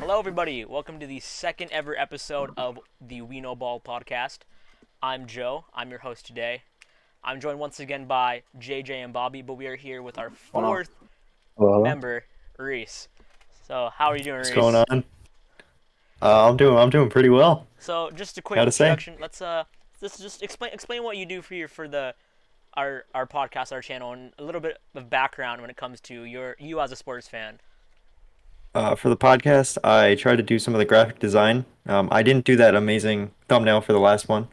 Hello, everybody. Welcome to the second ever episode of the We Know Ball podcast. I'm Joe. I'm your host today. I'm joined once again by JJ and Bobby, but we are here with our fourth member, Reese. So, how are you doing, What's Reese? going on? I'm doing pretty well. So, just a quick Gotta say. introduction. Let's just explain what you do for the our podcast, our channel, and a little bit of background when it comes to you as a sports fan. For the podcast, I tried to do some of the graphic design. I didn't do that amazing thumbnail for the last one,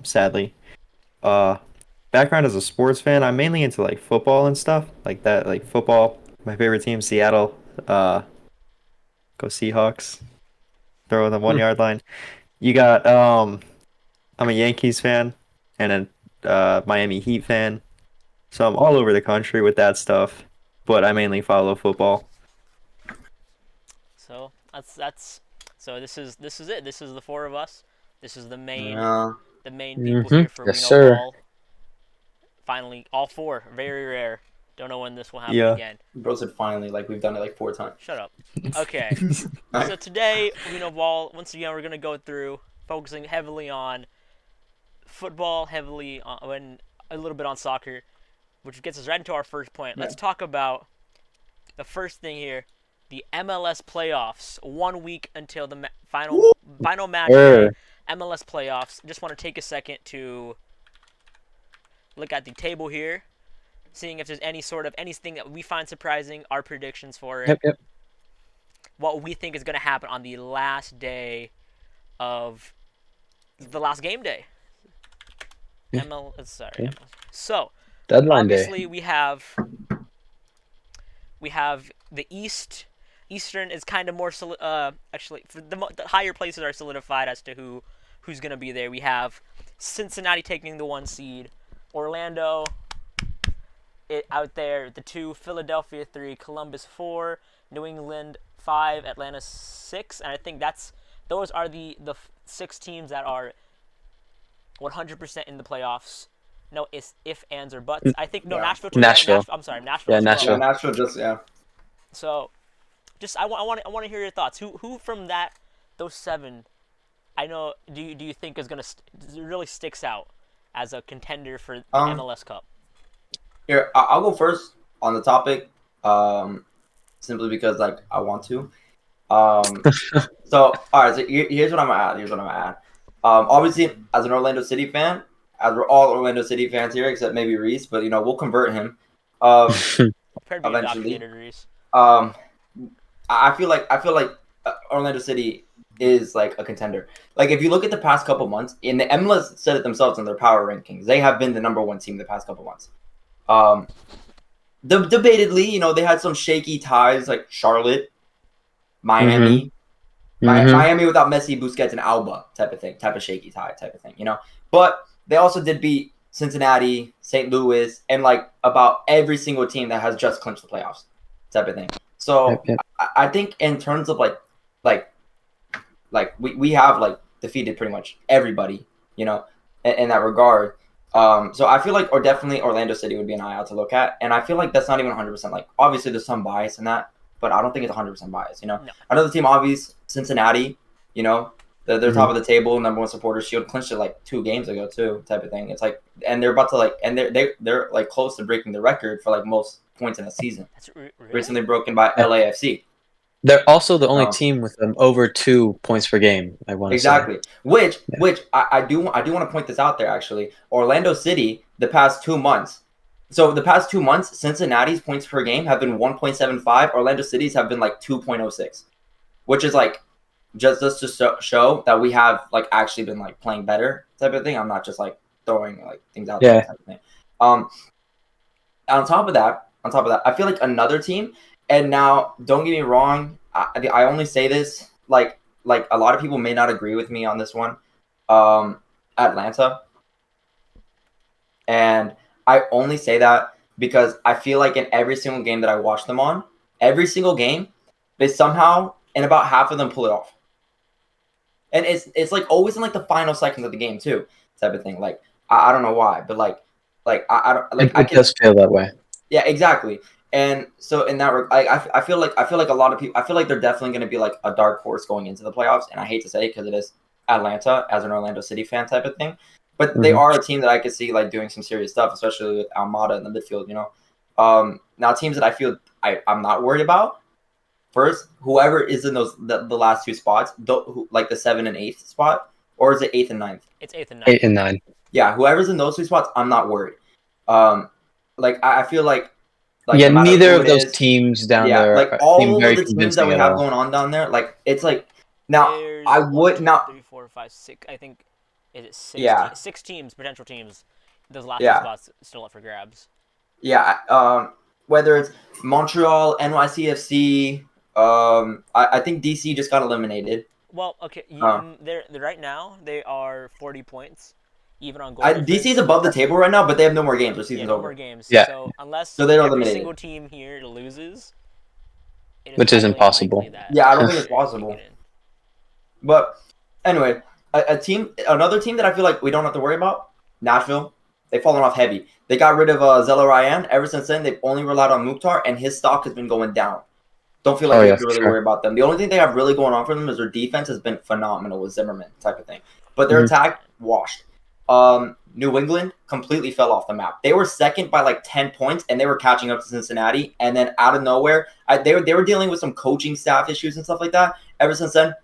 sadly. Uh, Background as a sports fan, I'm mainly into like football and stuff like that. Like football, my favorite team, Seattle. Uh, Go Seahawks. Throw on the 1 yard line. You got I'm a Yankees fan and a Miami Heat fan. So I'm all over the country with that stuff, but I mainly follow football. So that's so this is it. This is the four of us. This is Yeah. the main people Mm-hmm. here for We Yes, Know sir. Ball. Finally, all four. Very rare. Don't know when this will happen Yeah. again. Bro said finally, like we've done it like 4 times. Shut up. Okay. So today, We Know Ball, once again, we're going to go through focusing heavily on football, heavily on and a little bit on soccer, which gets us right into our first point. Let's talk about the first thing here, the MLS playoffs. 1 week until the final match day, MLS playoffs. Just want to take a second to look at the table here, seeing if there's anything that we find surprising, our predictions for it, Yep. what we think is going to happen on the last day of the last game day. Okay. So Deadline day. obviously we have the Eastern is kind of more actually for the higher places are solidified as to who's going to be there. We have Cincinnati taking the 1 seed, Orlando out there the 2, Philadelphia 3, Columbus 4, New England 5, Atlanta 6, and I think those are the 6 teams that are 100% in the playoffs. No if, ands, or buts. I think no, Yeah. Nashville too. Nashville. I'm sorry, Nashville Yeah, as Nashville. well. Yeah. Nashville just So, just I want to hear your thoughts. Who from those 7, I know, do you think is really sticks out as a contender for the MLS Cup? Here, I'll go first on the topic, simply because like I want to. So all right, so here's what I'm gonna add. Obviously, as an Orlando City fan, as we're all Orlando City fans here, except maybe Reese, but we'll convert him. Prepare to be Eventually. indoctrinated, Reese. I feel like Orlando City is like a contender. Like if you look at the past couple months, and the MLS said it themselves in their power rankings, they have been the number 1 team the past couple months. Debatedly, they had some shaky ties like Charlotte, Miami, Miami without Messi, Busquets, and Alba type of shaky tie type of thing. But they also did beat Cincinnati, St. Louis, and like about every single team that has just clinched the playoffs type of thing. So Yep. I think in terms of like we have like defeated pretty much everybody, in that regard. So I feel like, or definitely Orlando City would be an eye out to look at, and I feel like that's not even 100%. Like obviously there's some bias in that, but I don't think it's 100% bias. No. Another team, obvious Cincinnati. They're top of the table, number 1 supporters shield, clinched it like 2 games ago too, type of thing. It's like, and they're about to like, and they're like close to breaking the record for like most points in a season. That's really? Recently broken by LAFC. They're also the only team with over 2 points per game. I want to Exactly. say. Which I do want to point this out there actually. Orlando City the past 2 months. So the past 2 months, Cincinnati's points per game have been 1.75. Orlando City's have been like 2.06, which is like just to show that we have like actually been like playing better type of thing. I'm not just like throwing like things out there type of thing. On top of that, I feel like another team. And now, don't get me wrong. I only say this like a lot of people may not agree with me on this one. Atlanta, and I only say that because I feel like in every single game that I watch them on, every single game, they somehow in about half of them pull it off. And it's like always in like the final seconds of the game too, type of thing. Like I don't know why, but like I don't like It does feel that way. Yeah, exactly. And so in that, I feel like a lot of people. I feel like they're definitely going to be like a dark horse going into the playoffs. And I hate to say it because it is Atlanta as an Orlando City fan type of thing, but they are a team that I could see like doing some serious stuff, especially with Almada in the midfield. Now teams that I feel I'm not worried about. First, whoever is in those the last two spots, like the 7th and 8th spot, or is it 8th and 9th? It's 8th and 9th. 8 and 9. Yeah, whoever's in those two spots, I'm not worried. Like I feel like yeah, no neither of those teams down there. Like all very of the teams that we have going on down there, like it's like now There's I would 3, 4, 5, 6. I think is it 6? Yeah. 6 teams, potential teams. Those last two spots still up for grabs. Yeah. Whether it's Montreal, NYCFC, I think DC just got eliminated. Well, okay. They're right now they are 40 points, even on goal difference. DC's above the table right now, but they have no more games. Their season's over. No more games. Yeah. So unless they're every eliminated. single team here loses, which is impossible. Yeah, I don't think it's possible. But anyway, another team that I feel like we don't have to worry about, Nashville. They've fallen off heavy. They got rid of Zella Ryan. Ever since then, they've only relied on Mukhtar, and his stock has been going down. Don't feel like you have to really worry about them. The only thing they have really going on for them is their defense has been phenomenal with Zimmerman type of thing. But their attack, washed. New England completely fell off the map. They were second by like 10 points, and they were catching up to Cincinnati. And then out of nowhere, they were dealing with some coaching staff issues and stuff like that. Ever since then,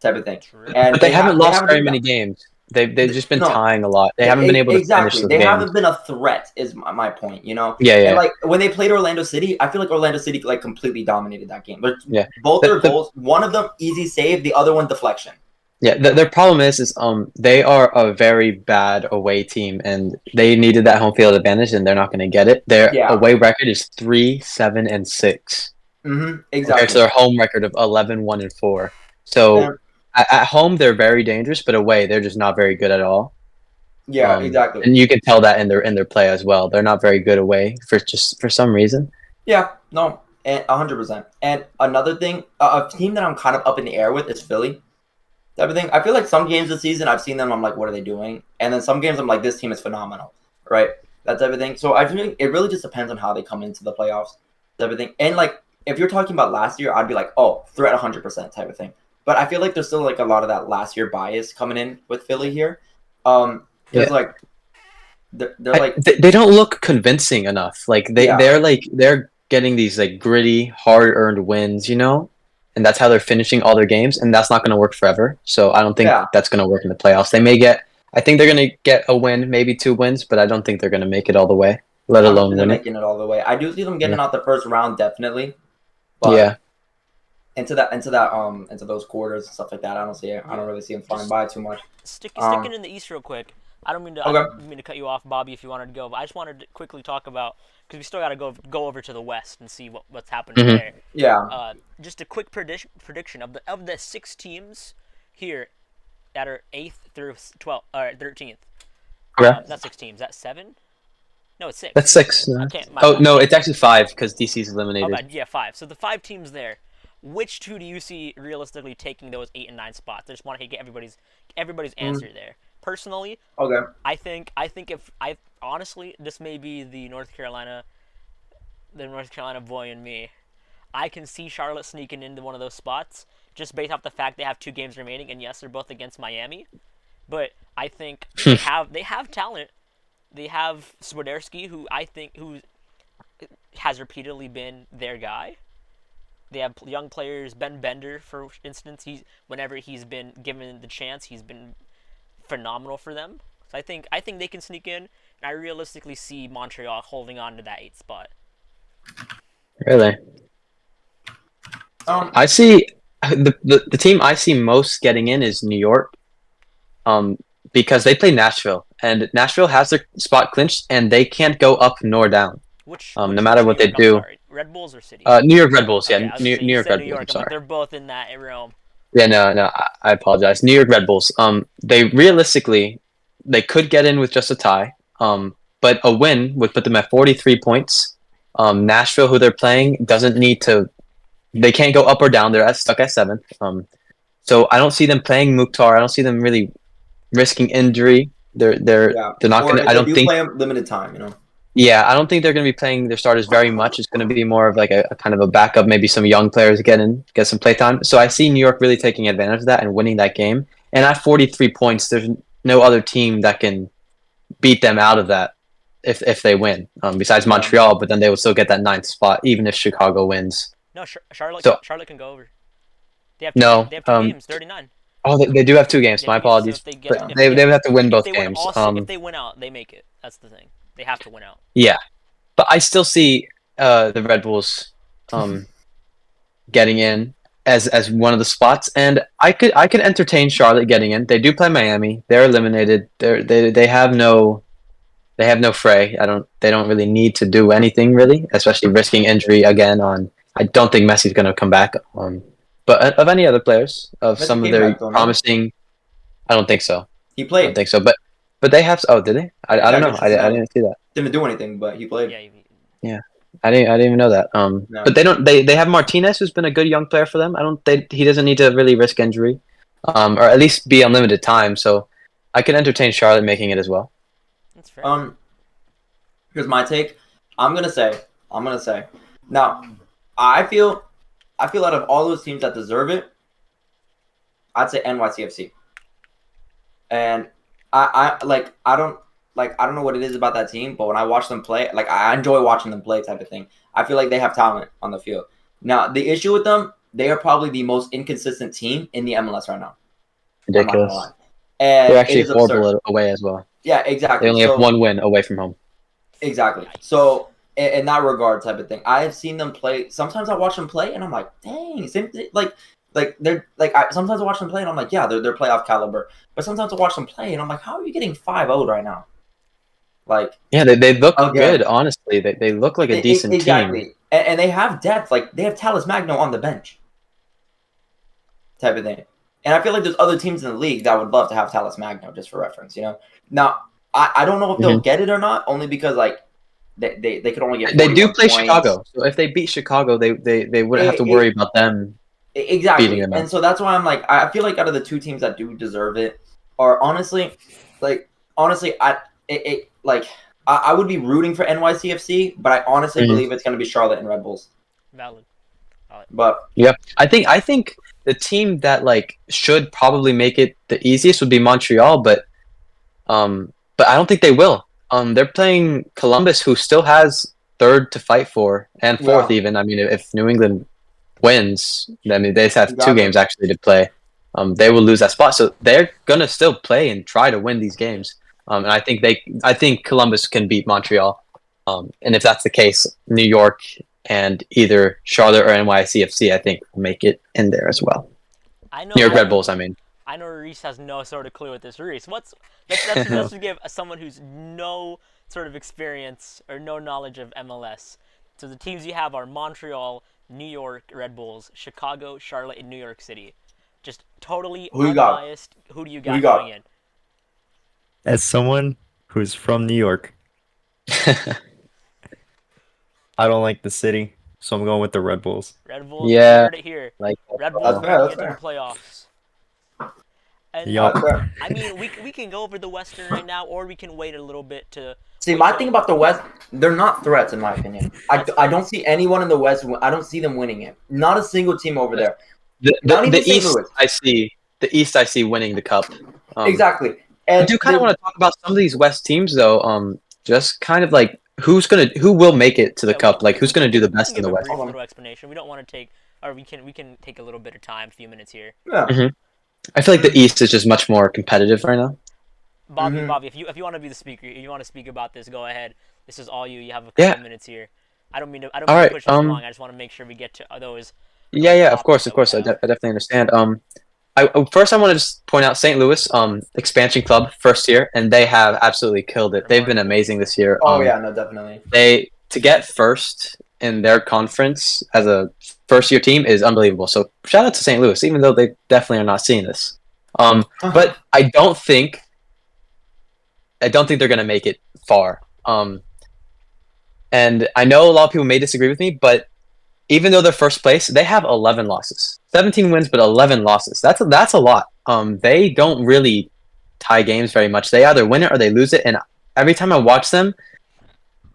type of thing. And but they haven't lost very many games. They've just been tying a lot. They haven't been able to finish the game. They haven't been a threat, is my point. Yeah. And like when they played Orlando City, I feel like Orlando City like completely dominated that game. But both their goals, one of them easy save, the other one deflection. Yeah, their problem is they are a very bad away team, and they needed that home field advantage, and they're not going to get it. Their away record is 3, 7, and 6. Exactly. Compared to their home record of 11, 1, and 4. So at home they're very dangerous, but away they're just not very good at all. Yeah, exactly. And you can tell that in their play as well. They're not very good away for some reason. Yeah, no, and 100%. And another thing, a team that I'm kind of up in the air with is Philly. Everything. I feel like some games this season I've seen them. I'm like, what are they doing? And then some games I'm like, this team is phenomenal, right? That's everything. So I think it really just depends on how they come into the playoffs. Everything. And like, if you're talking about last year, I'd be like, oh, threat 100% type of thing. But I feel like there's still like a lot of that last year bias coming in with Philly here. Like they're like they don't look convincing enough. Like they're getting these like gritty, hard earned wins, and that's how they're finishing all their games, and that's not going to work forever. So I don't think that's going to work in the playoffs. I think they're going to get a win, maybe 2 wins, but I don't think they're going to make it all the way, let alone win it. Making it all the way. I do see them getting out the first round, definitely. But into those quarters and stuff like that, I don't really see them flying by too much. Sticking in the East real quick. I don't mean to cut you off, Bobby, if you wanted to go, but I just wanted to quickly talk about, because we still got to go over to the West and see what's happening there. Yeah. Just a quick prediction of the 6 teams here that are 8th through 13th. Okay. Not 6 teams. That's 7. No, it's 6. That's 6. No. No, it's actually 5 because DC's eliminated. Okay, 5. So the 5 teams there. Which 2 do you see realistically taking those 8 and 9 spots? I just want to get everybody's answer there. Personally, I think if honestly, this may be the North Carolina boy in me. I can see Charlotte sneaking into one of those spots just based off the fact they have 2 games remaining, and yes, they're both against Miami. But I think they have talent. They have Swiderski, who has repeatedly been their guy. They have young players. Ben Bender, for instance, whenever he's been given the chance, he's been phenomenal for them. So I think they can sneak in, and I realistically see Montreal holding on to that 8th spot. Really? I see the team I see most getting in is New York, because they play Nashville, and Nashville has their spot clinched, and they can't go up nor down. No matter what they do. Red Bulls or City? New York Red Bulls. Yeah, New York Red Bulls. I'm sorry. They're both in that realm. Yeah, no, I apologize. New York Red Bulls. They realistically could get in with just a tie. But a win would put them at 43 points. Nashville, who they're playing, doesn't need to. They can't go up or down. They're stuck at 7th. So I don't see them playing Mukhtar. I don't see them really risking injury. They're not going to. I don't think play them limited time. Yeah, I don't think they're going to be playing their starters very much. It's going to be more of like a kind of a backup, maybe some young players get some play time. So I see New York really taking advantage of that and winning that game. And at 43 points, there's no other team that can beat them out of that if they win, besides Montreal. But then they will still get that 9th spot, even if Chicago wins. No, Charlotte. So Charlotte can go over. no, They have two games. 39. Oh, they do have 2 games. My apologies. So But they would have to win both games. If they win out, they make it. That's the thing. They have to win out. Yeah, but I still see the Red Bulls getting in as one of the spots, and I could entertain Charlotte getting in. They do play Miami. They're eliminated. They have no fray. They don't really need to do anything really, especially risking injury again on. I don't think Messi's going to come back. But of any other players, of Messi some of came their back, though, no? promising, I don't think so. He I played. don't think so. But they have. Oh, did they? I don't know. I didn't see that. Didn't do anything, but he played. Yeah. I didn't even know that. No. But they have Martinez, who's been a good young player for them. He doesn't need to really risk injury, or at least be on limited time. So I could entertain Charlotte making it as well. That's fair. Here's my take. I'm gonna say. Now, I feel out of all those teams that deserve it, I'd say NYCFC. And I don't know what it is about that team, but when I watch them play, like I enjoy watching them play type of thing. I feel like they have talent on the field. Now, the issue with them, they are probably the most inconsistent team in the MLS right now. Ridiculous. And They're actually it is absurd. horrible away as well. Yeah, exactly. They only have 1 win away from home. Exactly. So in that regard, type of thing, I have seen them play. Sometimes I watch them play, and I'm like, dang, sometimes I watch them play, and I'm like, yeah, they're playoff caliber. But sometimes I watch them play, and I'm like, how are you getting 5-0 right now? Like, yeah, they look good. Honestly, they look like a decent team. And they have depth. Like they have Talis Magno on the bench, type of thing. And I feel like there's other teams in the league that would love to have Talis Magno, just for reference. Now I don't know if they'll get it or not, only because like they could only get. They do play points. Chicago, so if they beat Chicago, they wouldn't have to worry about them. Exactly. Beating them out. And so that's why I'm like, I feel like out of the 2 teams that do deserve it are honestly, I would be rooting for NYCFC, but I honestly believe it's going to be Charlotte and Red Bulls. Valid. But yeah, I think the team that like should probably make it the easiest would be Montreal, but I don't think they will. They're playing Columbus, who still has 3rd to fight for, and 4th even. I mean, if New England wins, I mean, they just have 2 games actually to play. They will lose that spot, so they're gonna still play and try to win these games. And I think Columbus can beat Montreal. And if that's the case, New York and either Charlotte or NYCFC, I think, will make it in there as well. New York Red Bulls, I mean. I know Reese has no sort of clue with this. Reese, let's just give someone who's no sort of experience or no knowledge of MLS. So the teams you have are Montreal, New York Red Bulls, Chicago, Charlotte, and New York City. Just totally unbiased. Who do you got going in? As someone who's from New York, I don't like the city, so I'm going with the Red Bulls. Red Bulls, yeah, heard it here. Like Red Bulls that's into the playoffs. And Yup. I mean, we can go over the Western right now, or we can wait a little bit to. see, my thing about the West, they're not threats in my opinion. I don't see anyone in the West. I don't see them winning it. Not a single team over there. The East, I see winning the cup. Exactly. And I do kind of want to talk about some of these West teams, though. Just kind of like who will make it to the cup? Like who's gonna do the best in the West? A little explanation. We don't want to take, or we can take a little bit of time, a few minutes here. Yeah. Mm-hmm. I feel like the East is just much more competitive right now. Bobby, if you want to be the speaker, if you want to speak about this, go ahead. This is all you. You have a couple minutes here. I don't mean to push this long. I just want to make sure we get to those. Yeah, of course. I definitely understand. First, I want to just point out St. Louis, expansion club, first year, and they have absolutely killed it. They've been amazing this year. Oh yeah, no, definitely. They to get first in their conference as a first-year team is unbelievable. So shout out to St. Louis, even though they definitely are not seeing this. But I don't think they're going to make it far. And I know a lot of people may disagree with me, but even though they're first place, they have 11 losses. 17 wins, but 11 losses. That's a lot. They don't really tie games very much. They either win it or they lose it. And every time I watch them,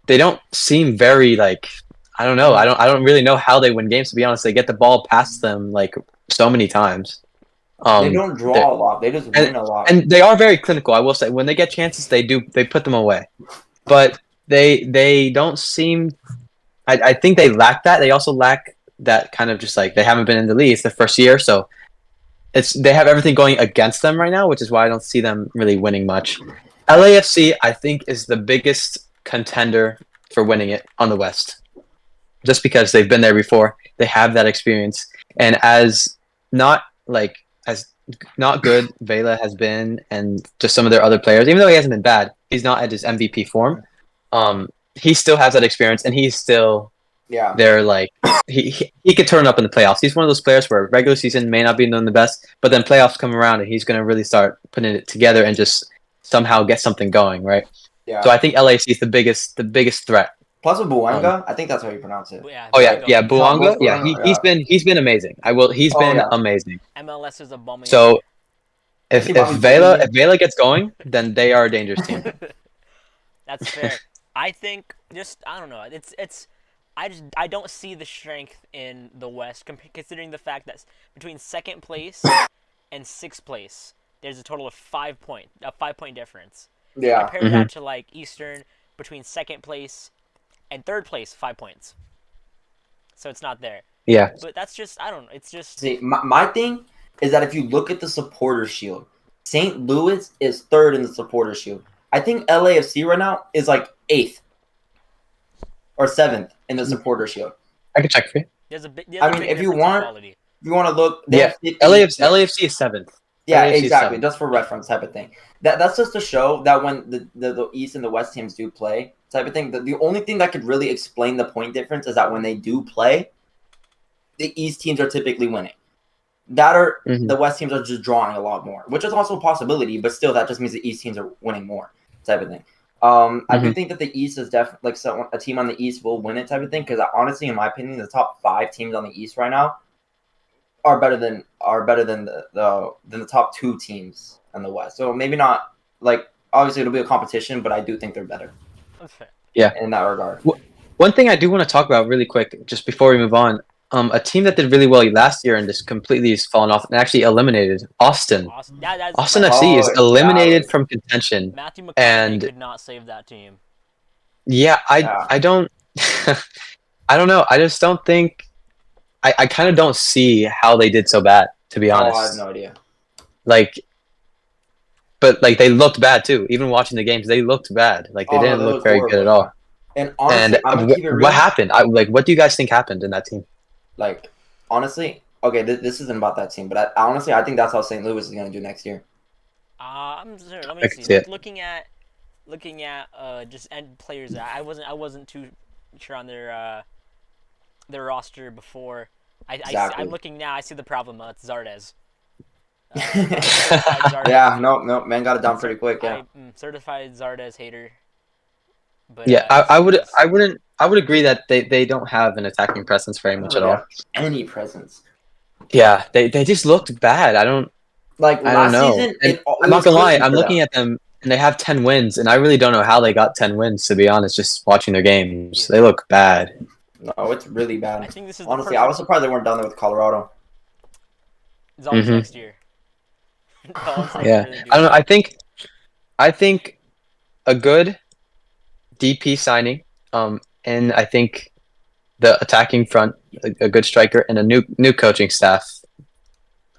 they don't seem very like I don't know. I don't really know how they win games, to be honest. They get the ball past them like so many times. They don't draw a lot. They just win a lot. And they are very clinical. I will say, when they get chances, they put them away. But they don't seem. I think they lack that. They also lack that kind of just like they haven't been in the league. It's their first year, so they have everything going against them right now, which is why I don't see them really winning much. LAFC, I think, is the biggest contender for winning it on the West, just because they've been there before. They have that experience, and as not good Vela has been, and just some of their other players, even though he hasn't been bad, he's not at his MVP form. He still has that experience, and he's still they're like he could turn up in the playoffs. He's one of those players where regular season may not be known the best, but then playoffs come around and he's going to really start putting it together and just somehow get something going, right? Yeah. So I think LAC is the biggest threat. Plus with Buanga, I think that's how you pronounce it. Buanga. Yeah, he's been amazing. He's been amazing. MLS is a bombing. So if Vela gets going, then they are a dangerous team. That's fair. I think I don't know. I don't see the strength in the West, considering the fact that between second place and sixth place, there's a total of 5 point difference. Yeah. Compare that to like Eastern, between second place and third place, 5 points. So it's not there. Yeah. But that's just I don't know. It's just see my thing is that if you look at the Supporters Shield, St. Louis is third in the Supporters Shield. I think LAFC right now is like 8th or 7th in the Supporters Shield. I can check for you. If you want to look, LAFC is 7th. Yeah, exactly. Just for reference type of thing. That's just to show that when the East and the West teams do play type of thing, the only thing that could really explain the point difference is that when they do play, the East teams are typically winning. The West teams are just drawing a lot more, which is also a possibility, but still that just means the East teams are winning more type of thing. I do think that the East is definitely like a team on the East will win it type of thing, because honestly, in my opinion, the top 5 teams on the East right now are better than the top 2 teams in the West. So maybe not like obviously it'll be a competition, but I do think they're better. Okay. Yeah. In that regard. One thing I do want to talk about really quick, just before we move on, a team that did really well last year and just completely has fallen off and actually eliminated Austin. Austin FC is eliminated from contention. Matthew McConaughey and could not save that team. Yeah, I don't I don't know. I just don't think I kind of don't see how they did so bad, to be honest. I have no idea. But they looked bad too. Even watching the games, they looked bad. They didn't look very good at all. And honestly, what happened? What do you guys think happened in that team? Honestly, okay, this isn't about that team, but honestly, I think that's how St. Louis is going to do next year. I'm sorry, let me see. Looking at just end players, I wasn't too sure on their roster before. I'm looking now. I see the problem. It's Zardes. Zardes. Yeah, no, man got it down pretty quick. Yeah, certified Zardes hater. But, yeah, I would agree that they don't have an attacking presence very much at all. Any presence. Yeah, they just looked bad. I don't know. Season, I'm not gonna lie. I'm looking at them, and they have 10 wins, and I really don't know how they got 10 wins. To be honest, just watching their games, they look bad. No, it's really bad. I think this is honestly. I was surprised they weren't done there with Colorado. It's always next year. Yeah, really I don't know. I think a good DP signing, and I think the attacking front, a good striker, and a new coaching staff,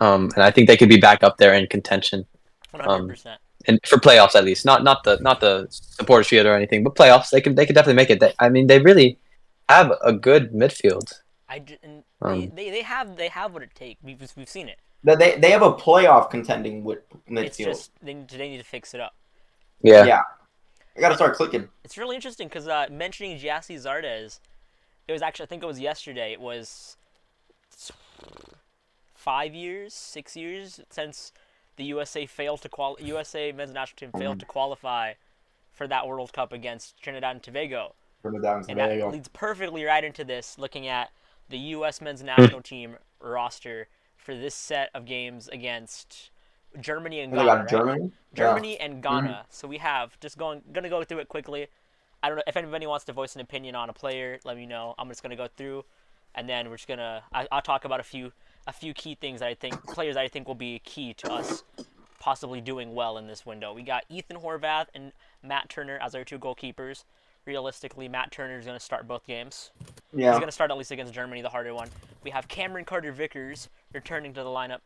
and I think they could be back up there in contention. 100%. And for playoffs at least, not the supporters field or anything, but playoffs they could definitely make it. They really have a good midfield. They have what it takes. We've seen it. They have a playoff contending with midfield. It's just they need to fix it up. Yeah. I gotta start clicking. It's really interesting because mentioning Jassy Zardes, it was actually, I think it was yesterday. It was 6 years since the USA men's national team failed to qualify for that World Cup against Trinidad and Tobago. And that leads perfectly right into this, looking at the U.S. men's national team roster for this set of games against Germany and Ghana. Germany? Germany and Ghana. So we have, gonna go through it quickly. I don't know if anybody wants to voice an opinion on a player. Let me know. I'm just gonna go through, and then we're just gonna. I'll talk about a few key things that I think players that I think will be key to us possibly doing well in this window. We got Ethan Horvath and Matt Turner as our 2 goalkeepers. Realistically, Matt Turner is going to start both games. Yeah. He's going to start at least against Germany, the harder one. We have Cameron Carter-Vickers returning to the lineup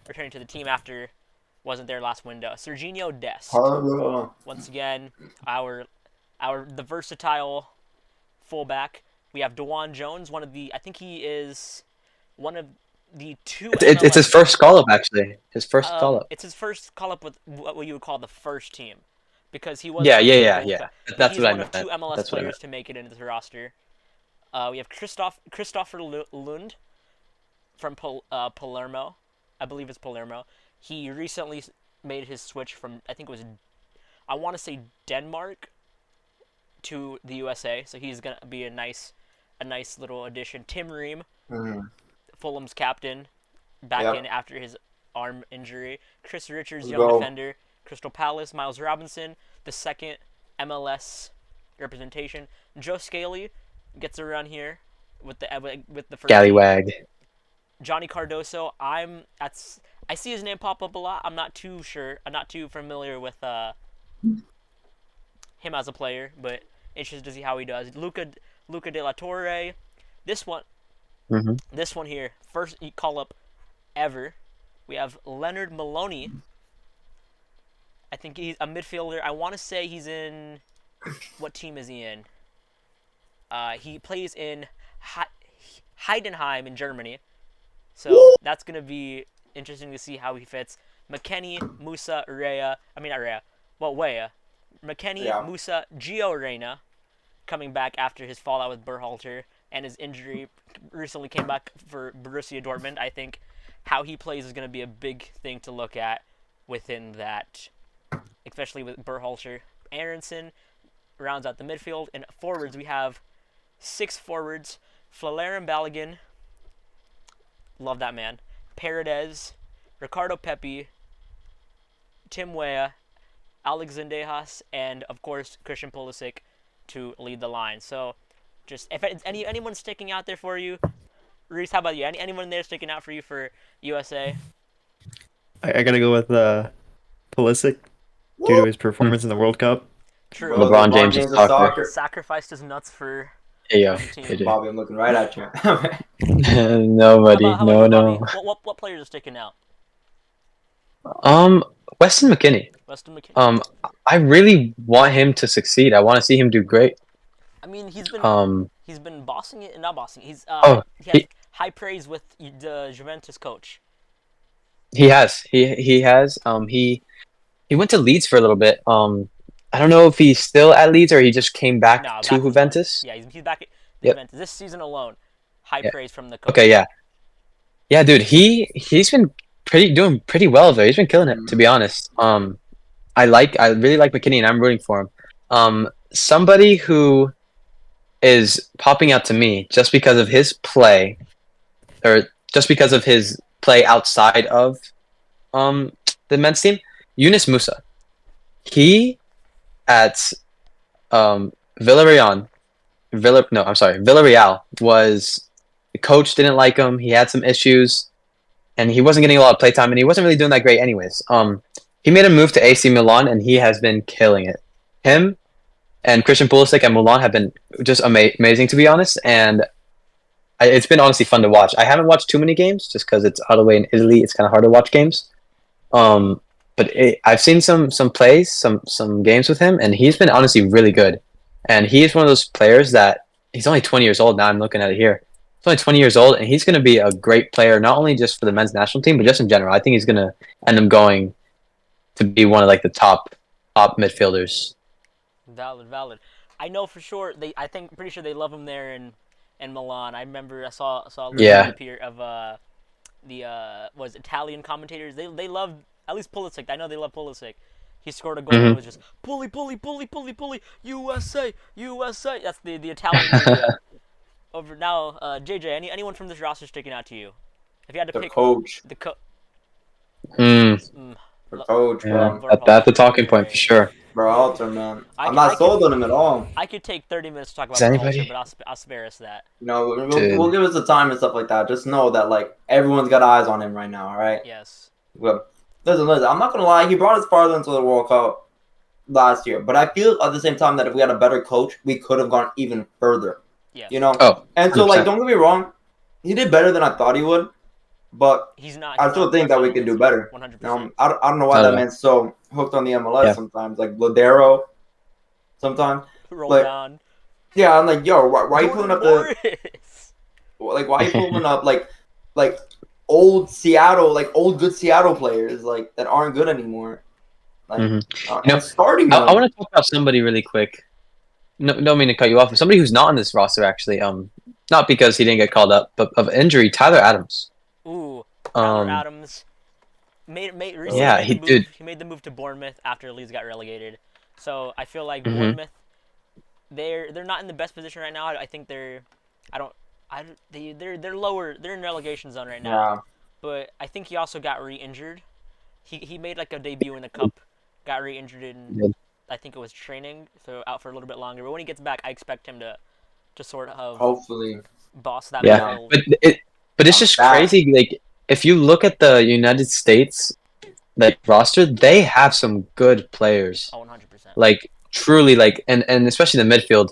returning to the team after wasn't there last window. Serginho Dest. Once again, the versatile fullback. We have DeJuan Jones, I think he is one of the 2 It's his first call-up, actually. His first call-up. It's his first call-up with what you would call the first team. Because he was Yeah. He's what I one meant. of 2 MLS players to make it into the roster. We have Christopher Lund from Palermo. I believe it's Palermo. He recently made his switch from, I think it was, I want to say Denmark to the USA. So he's going to be a nice little addition. Tim Ream, Fulham's captain, back in after his arm injury. Chris Richards, young defender. Crystal Palace, Miles Robinson, the second MLS representation. Joe Scaley gets a run here with the first Scallywag. team. Johnny Cardoso, I see his name pop up a lot. I'm not too sure. I'm not too familiar with him as a player, but interested to see how he does. Luca De La Torre, this one here, first call up ever. We have Leonard Maloney. I think he's a midfielder. I want to say he's in... What team is he in? He plays in Heidenheim in Germany. So that's going to be interesting to see how he fits. McKennie, Musa, Weah. McKennie, Musa, Gio Reyna, coming back after his fallout with Berhalter and his injury. Recently came back for Borussia Dortmund. I think how he plays is going to be a big thing to look at within that, especially with Berhalter. Aronson rounds out the midfield. And forwards, we have 6 forwards. Flareron Balogun, love that man. Paredes, Ricardo Pepi, Tim Weah, Alex Zendejas, and of course Christian Pulisic to lead the line. So, just if anyone sticking out there for you, Reese, how about you? Anyone there sticking out for you for USA? I gotta go with Pulisic due to his performance in the World Cup. True. LeBron James is soccer. Sacrificed his nuts for. Yeah. Bobby, I'm looking right at you. Nobody. How about No. What players are sticking out? Weston McKennie. I really want him to succeed. I want to see him do great. I mean, he's been bossing it, not bossing. He has high praise with the Juventus coach. He has. He has. He went to Leeds for a little bit. I don't know if he's still at Leeds or he just came back to Juventus. Yeah, he's back at Juventus this season alone. High praise from the coach. Okay, yeah, dude. He's been doing pretty well there. He's been killing it, to be honest. I really like McKennie, and I'm rooting for him. Somebody who is popping out to me just because of his play, or just because of his play outside of the men's team, Yunus Musa. He at Villarreal was, the coach didn't like him. He had some issues, and he wasn't getting a lot of playtime, and he wasn't really doing that great anyways. He made a move to AC Milan, and he has been killing it. Him and Christian Pulisic at Milan have been just amazing, to be honest, and it's been honestly fun to watch. I haven't watched too many games just because it's out of the way in Italy. It's kind of hard to watch games. But I've seen some plays, some games with him, and he's been honestly really good. And he is one of those players that he's only 20 years old now. I'm looking at it here. He's only 20 years old, and he's going to be a great player, not only just for the men's national team, but just in general. I think he's going to end up going to be one of like the top midfielders. Valid. I know for sure. Pretty sure they love him there in Milan. I remember I saw a little clip here of Italian commentators. They love, at least Pulisic. I know they love Pulisic. He scored a goal and it was just pulley, USA. That's the Italian media. Over now, JJ. Anyone from this roster sticking out to you? If you had to pick coach. The coach. Coach. Yeah, that's the talking point for sure. Berhalter, man. I I'm c- I not sold could- on him at all. I could take 30 minutes to talk about Is anybody- Berhalter, but I'll spare us that. You know, Dude. we'll give us the time and stuff like that. Just know that like everyone's got eyes on him right now. All right. Yes. Well, listen. I'm not gonna lie. He brought us farther into the World Cup last year, but I feel at the same time that if we had a better coach, we could have gone even further. Yes. You know. Oh, And so, like, 100%. don't get me wrong, he did better than I thought he would, but He's not. I still think that we can do better. 100%. I don't know why Oh, that yeah. man's so hooked on the MLS Yeah. sometimes, like Ladero. Sometimes, Roll like, down. yeah, I'm like, yo, why are you pulling up the Morris. like? Why are you pulling up like old Seattle, like old good Seattle players, like that aren't good anymore? Like, You know, starting. I want to talk about somebody really quick. No, don't mean to cut you off. Somebody who's not on this roster actually. Not because he didn't get called up, but of injury. Tyler Adams. Ooh. Tyler Um, Adams recently Yeah, he made the move to Bournemouth after Leeds got relegated. So I feel like Mhm. Bournemouth, they're not in the best position right now. I think they're lower. They're in relegation zone right now. Yeah. But I think he also got re-injured. He made like a debut in the cup, got re-injured in Good. I think it was training, so out for a little bit longer. But when he gets back, I expect him to sort of Hopefully. boss that Yeah, battle. but it's I'm just back. crazy. Like if you look at the United States like roster, they have some good players. Oh, 100%. Like truly, like and especially the midfield,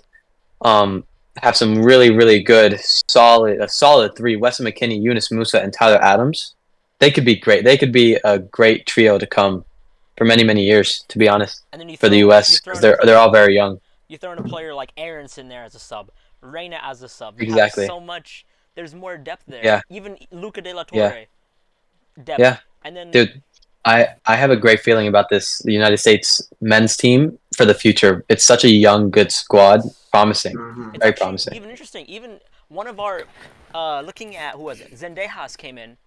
have some really good solid three: Weston McKennie, Eunice Musa, and Tyler Adams. They could be great. They could be a great trio to come for many years. To be honest, And then you for the throw- U.S. you throw because in a they're all very young. You throw in a player like Aronson there as a sub, Reyna as a sub. You Exactly. have so much. There's more depth there. Yeah. Even Luca de la Torre. Depth. Yeah. And then Dude, I have a great feeling about the United States men's team for the future. It's such a young, good squad. Promising. Mhm. it's very actually promising. even interesting. Even one of our looking at who was it? Zendejas came in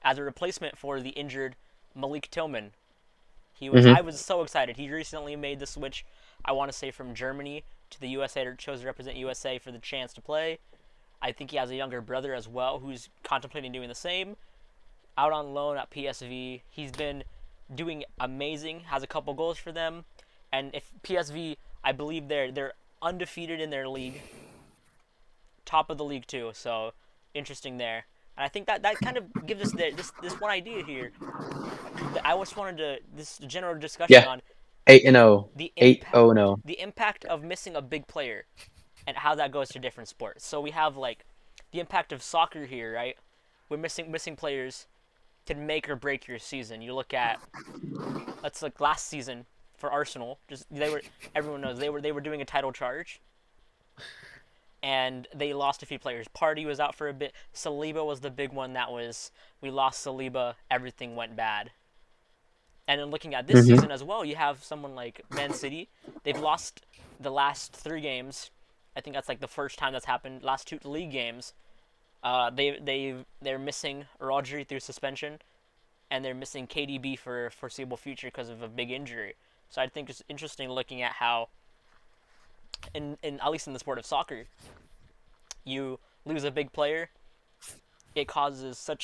as a replacement for the injured Malik Tillman. Mhm. I was so excited. He recently made the switch, I want to say from Germany to the USA, or chose to represent USA for the chance to play. I think he has a younger brother as well who's contemplating doing the same. Out on loan at PSV, he's been doing amazing. Has a couple goals for them, and if PSV, I believe they're undefeated in their league, top of the league too. So interesting there, and I think that kind of gives us this one idea here. That I just wanted to this general discussion Yeah. on 8-0. the 8-0. the impact of missing a big player and how that goes to different sports. So we have like the impact of soccer here, right? We're missing players can make or break your season. You look at that's like last season for Arsenal. Everyone knows they were doing a title charge. And they lost a few players. Party was out for a bit. Saliba was the big one we lost Saliba, everything went bad. And then looking at this Mhm. season as well, you have someone like Man City. They've lost the last 3 games. I think that's like the first time that's happened. Last 2 league games. They're missing Rodri through suspension, and they're missing KDB for a foreseeable future because of a big injury. So I think it's interesting looking at how, in at least in the sport of soccer, you lose a big player, it causes A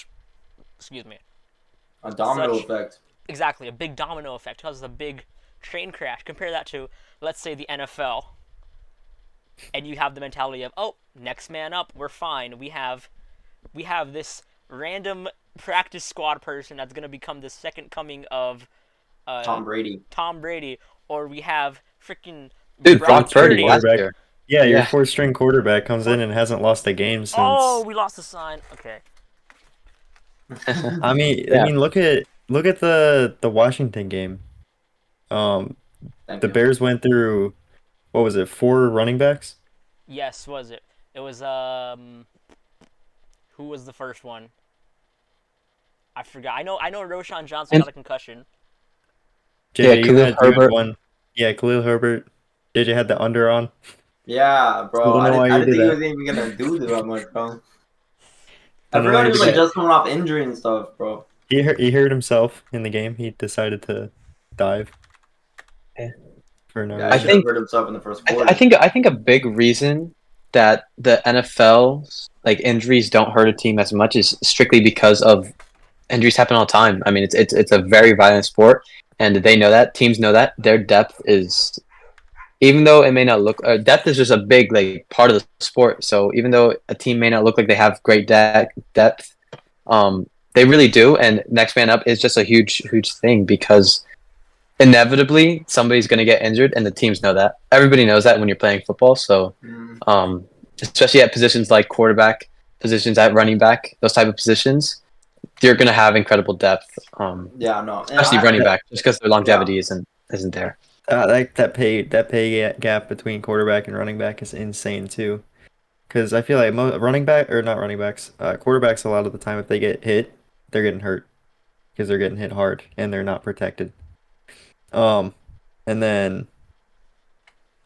domino Such- effect. exactly a big domino effect, causes a big train crash. Compare that to, let's say, the NFL, and you have the mentality of, oh, next man up, we're fine. We have this random practice squad person that's gonna become the second coming of Tom Brady. Tom Brady, or we have freaking Dude, Brock Brock Purdy Purdy. last Quarterback. year. Yeah, your Yeah. 4th-string quarterback comes in and hasn't lost a game since. Oh, we lost the sign. Okay. I mean, Yeah. look at the Washington game. Thank The you. Bears went through, what was it, 4 running backs? Yes, was it? It was who was the first one? I forgot. I know Roshan Johnson got a concussion. JJ, Yeah, you Khalil had Herbert. one. Yeah, Khalil Herbert. JJ had the under on. Yeah, bro. Don't I know why didn't you think did he that. was even gonna do that much, bro. I Don't know why forgot he you was did like that. just coming off injury and stuff, bro. He hurt himself in the game. He decided to dive Yeah. for no Yeah, I he reason. should have think- hurt himself in the first I quarter. think a big reason that the NFL's like injuries don't hurt a team as much is strictly because of injuries happen all the time. I mean, it's a very violent sport, and they know that. Teams know that their depth is, even though it may not look, depth is just a big like part of the sport. So even though a team may not look like they have great depth, they really do. And next man up is just a huge thing because inevitably somebody's going to get injured, and the teams know that. Everybody knows that when you're playing football. So, especially at positions like quarterback, positions at running back, those type of positions, you're going to have incredible depth. Yeah, no, Especially running back, just because their longevity isn't there. That pay gap between quarterback and running back is insane too. Because I feel like running back or not running backs, quarterbacks a lot of the time if they get hit, they're getting hurt because they're getting hit hard and they're not protected. And then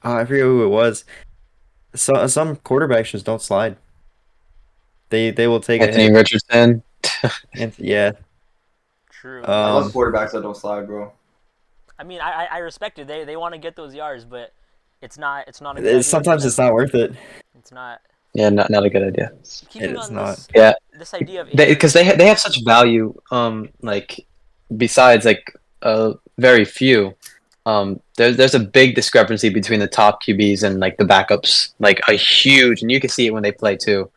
I forget who it was. So some quarterbacks just don't slide. They will take a Anthony hit. Richardson. And, yeah. True. I love quarterbacks that don't slide, bro. I mean, I respect it. They want to get those yards, but it's not a good idea sometimes for it's them. not worth it. It's not. Yeah, not a good idea. Keeping It is on not. this, Yeah. this idea of Because they have such value. Like besides like very few. There's a big discrepancy between the top QBs and like the backups, like a huge, and you can see it when they play too.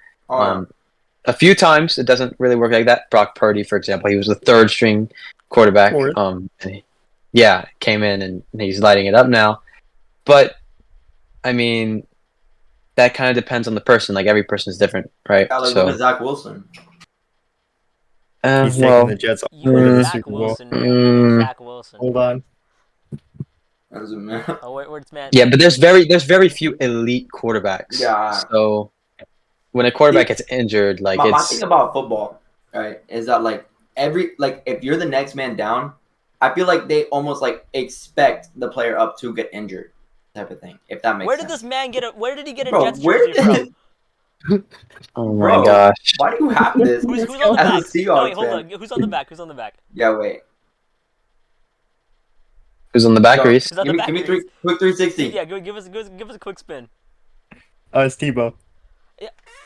A few times it doesn't really work like that. Brock Purdy, for example, he was the third string quarterback. Fourth. And came in and he's lighting it up now. But I mean, that kind of depends on the person. Like every person is different, right? Yeah, like so look at Zach Wilson. He's taking the Jets you over and the Zach Super Bowl. Wilson, man. You and Zach Wilson. Hold on. Oh, where's man? Yeah, but there's very few elite quarterbacks. Yeah. So when a quarterback gets injured, like my thing about football, right, is that like if you're the next man down, I feel like they almost like expect the player up to get injured, type of thing. If that makes Where sense. did this man get it? Where did he get a Bro, Jets where jersey did- from? oh my Bro, gosh. Why do you have this? Who's on the As back? a Seahawks No, wait, hold fan. on. Who's on the back? Who's on the back? Yeah, wait. Who's on the back, Yo, Reese? Who's on the back? Give me quick 360. Yeah, give us a quick spin. It's Tebow.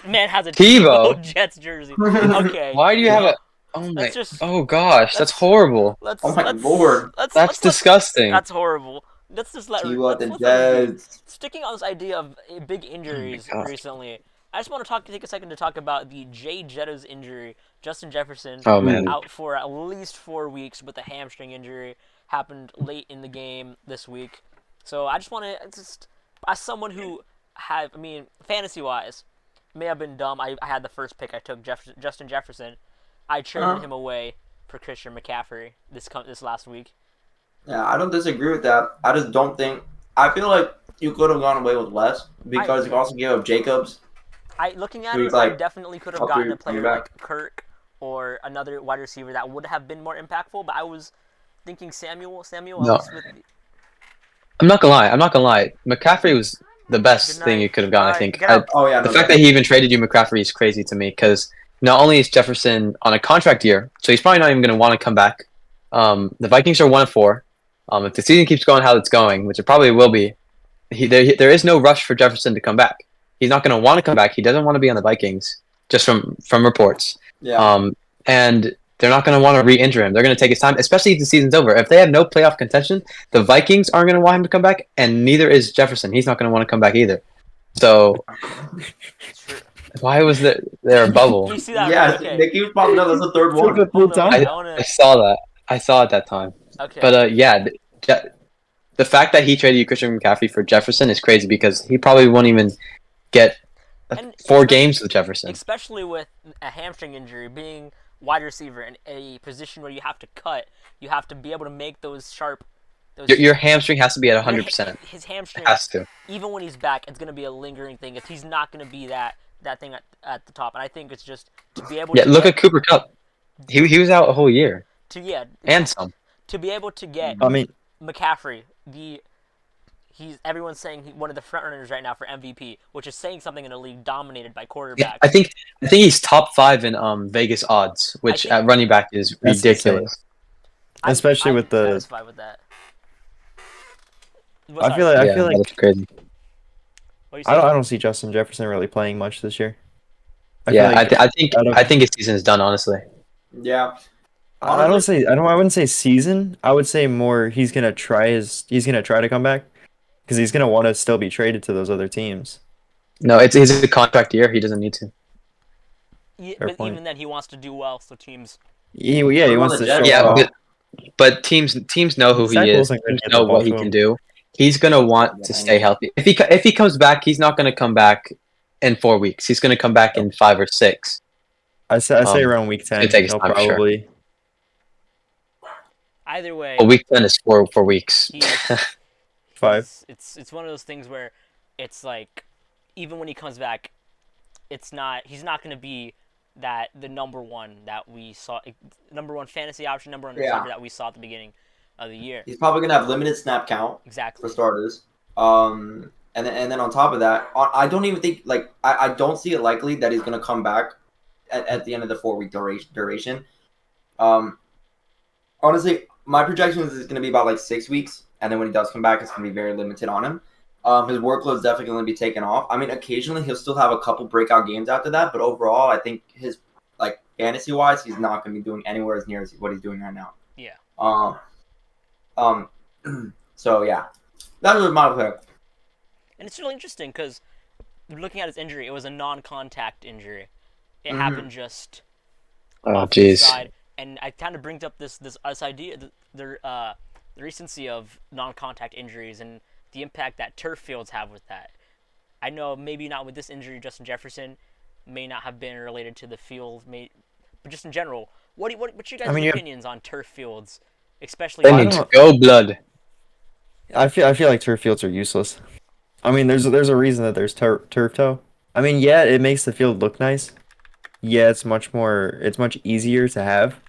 Man has a Tebow? Jets jersey. Okay. Why do you have a? Oh my! Let's just- Oh gosh, that's let's- horrible. Oh my lord. That's disgusting. That's horrible. Let's just let. Tebow at the let's let it be. Jets. Sticking on this idea of big injuries gosh. recently, I just want to take a second to talk about the Jay Jettas injury. Justin Jefferson Oh man. out for at least 4 weeks with a hamstring injury. Happened late in the game this week. So I just want to as someone who fantasy-wise, may have been dumb. I had the first pick. I took Justin Jefferson. I traded him away for Christian McCaffrey this last week. Yeah, I don't disagree with that. I just don't think. I feel like you could have gone away with less because you also gave up Jacobs. Looking at Who's it, I like definitely could have top gotten three a player running back. like Kirk or another wide receiver that would have been more impactful. But I was thinking Samuel No. Ellis with. I'm not gonna lie. McCaffrey was the best Good thing night. you could have gotten. I Alright, think. get out. Oh yeah, The fact that he even traded you McCaffrey is crazy to me because not only is Jefferson on a contract year, so he's probably not even going to want to come back. The Vikings are 1-4. If the season keeps going how it's going, which it probably will be, there is no rush for Jefferson to come back. He's not going to want to come back. He doesn't want to be on the Vikings, just from reports. Yeah. And they're not going to want to re-injure him. They're going to take his time, especially if the season's over. If they have no playoff contention, the Vikings aren't going to want him to come back, and neither is Jefferson. He's not going to want to come back either. So why was there a bubble? You see that? Yeah, Okay. they keep popping up. That's the third one. Hold on, I saw that. I saw it that time. Okay. But the fact that he traded you Christian McCaffrey for Jefferson is crazy because he probably won't even get And 4 especially- games with Jefferson. Especially with a hamstring injury, being wide receiver in a position where you have to cut, you have to be able to make those sharp. Your hamstring has to be at 100%. His hamstring, It has to. even when he's back, it's going to be a lingering thing. He's not going to be that thing at the top. And I think it's just to be able Yeah, to look at Cooper Kupp. He was out a whole year and some. to be able to get I mean, McCaffrey, everyone's saying one of the front runners right now for MVP, which is saying something in a league dominated by quarterbacks. Yeah, I think he's top 5 in Vegas odds, which think- at running back is That's ridiculous. especially with the. satisfied with that. I feel like that's crazy. What are you I saying? don't see Justin Jefferson really playing much this year. I feel like think his season is done. Honestly, Yeah. I don't Honestly, say I wouldn't say season. I would say more he's gonna try to come back because he's gonna want to still be traded to those other teams. No, it's a contract year. He doesn't need to. Fair But point. even then, he wants to do well, so teams. He put him on wants the to Jets, show Yeah, off. bro. but teams know who Zach he is. Wilson couldn't Teams get the know ball what he to can him. do. He's gonna want to I stay know. healthy. If he comes back, he's not gonna come back in 4 weeks. He's gonna come back in 5 or 6. I say Um, around week it's gonna 10, take his he'll time for sure. probably. Either way, Well, week 10 is 4 weeks. he's 5. it's one of those things where it's like even when he comes back, he's not going to be the number one that we saw, number one fantasy option, number one receiver that we saw at the beginning of the year. He's probably gonna have limited snap count for Exactly. starters. And then on top of that, I don't even think I don't see it likely that he's gonna come back at the end of the 4 week duration. Honestly, my projection is it's gonna be about like 6 weeks, and then when he does come back, it's gonna be very limited on him. His workload is definitely going to be taken off. I mean, occasionally he'll still have a couple breakout games after that, but overall, I think his fantasy wise, he's not going to be doing anywhere as near as what he's doing right now. Yeah. So yeah, that was my pick. And it's really interesting because looking at his injury, it was a non-contact injury. It happened just off to the jeez. side, and I kind of brings up this idea, the recency of non-contact injuries and the impact that turf fields have with that. I know maybe not with this injury, Justin Jefferson may not have been related to the field, but just in general, what's your guys' opinions on turf fields, especially? They need to go blood. I feel like turf fields are useless. I mean, there's a reason that there's turf toe. I mean, yeah, it makes the field look nice. Yeah, it's much easier to have.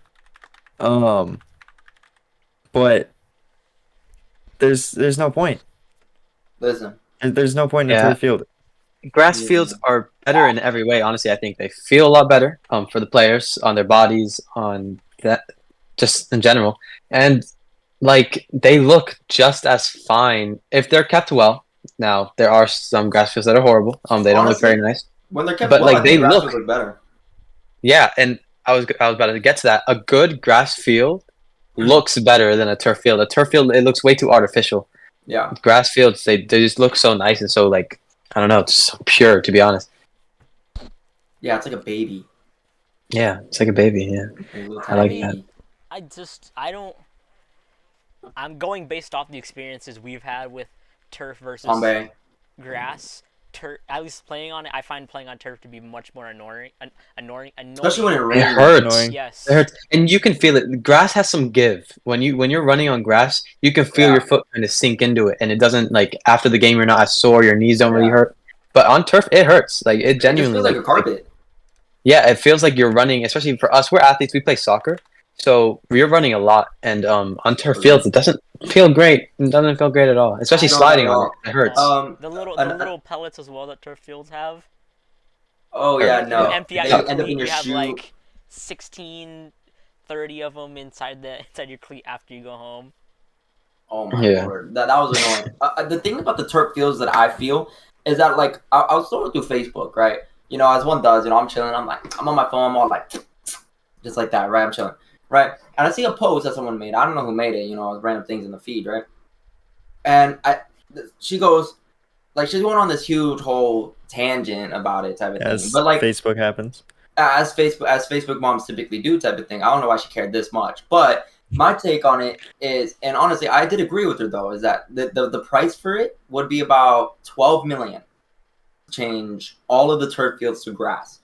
But there's no point. Listen, There's no point in a Yeah. turf field. Grass fields are better in every way. Honestly, I think they feel a lot better for the players, on their bodies, on that, just in general. And they look just as fine if they're kept well. Now there are some grass fields that are horrible. They don't look very nice. when they're kept But, well, I they think grass look- fields look better. Yeah, and I was about to get to that. A good grass field looks better than a turf field. A turf field, it looks way too artificial. Yeah, Grass fields, they just look so nice and so I don't know, it's so pure, to be honest. yeah, it's like a baby. Yeah, it's like a baby. Yeah. A little I tiny like baby. I'm going based off the experiences we've had with turf versus Bombay. grass. At least playing on it, I find playing on turf to be much more annoying. Especially when it It rains. hurts. Annoying. Yes. It hurts, and you can feel it. Grass has some give. When you're running on grass, you can feel your foot kind of sink into it, and it doesn't after the game you're not as sore. Your knees don't really hurt, but on turf it hurts. It It just genuinely feels like a carpet. yeah, it feels like you're running. Especially for us, we're athletes. We play soccer, so we're running a lot, and on turf fields it doesn't feel great. It doesn't feel great at all. Especially No, not sliding at on all. it. It hurts. The little pellets as well that turf fields have. Oh yeah, You no. empty They out your end up in cleat. your You have shoe. 16, 30 of them inside your cleat after you go home. Oh my Yeah. lord, that was annoying. The thing about the turf fields that I feel is that I was scrolling through Facebook, right? As one does. I'm chilling. I'm on my phone. I'm all just like that, right? I'm chilling, right? And I see a post that someone made. I don't know who made it. Random things in the feed, right? And she goes, she's going on this huge whole tangent about it, type of thing. As But Facebook happens. as Facebook moms typically do, type of thing. I don't know why she cared this much, but my take on it is, and honestly, I did agree with her though, is that the price for it would be about 12 million to change all of the turf fields to grass,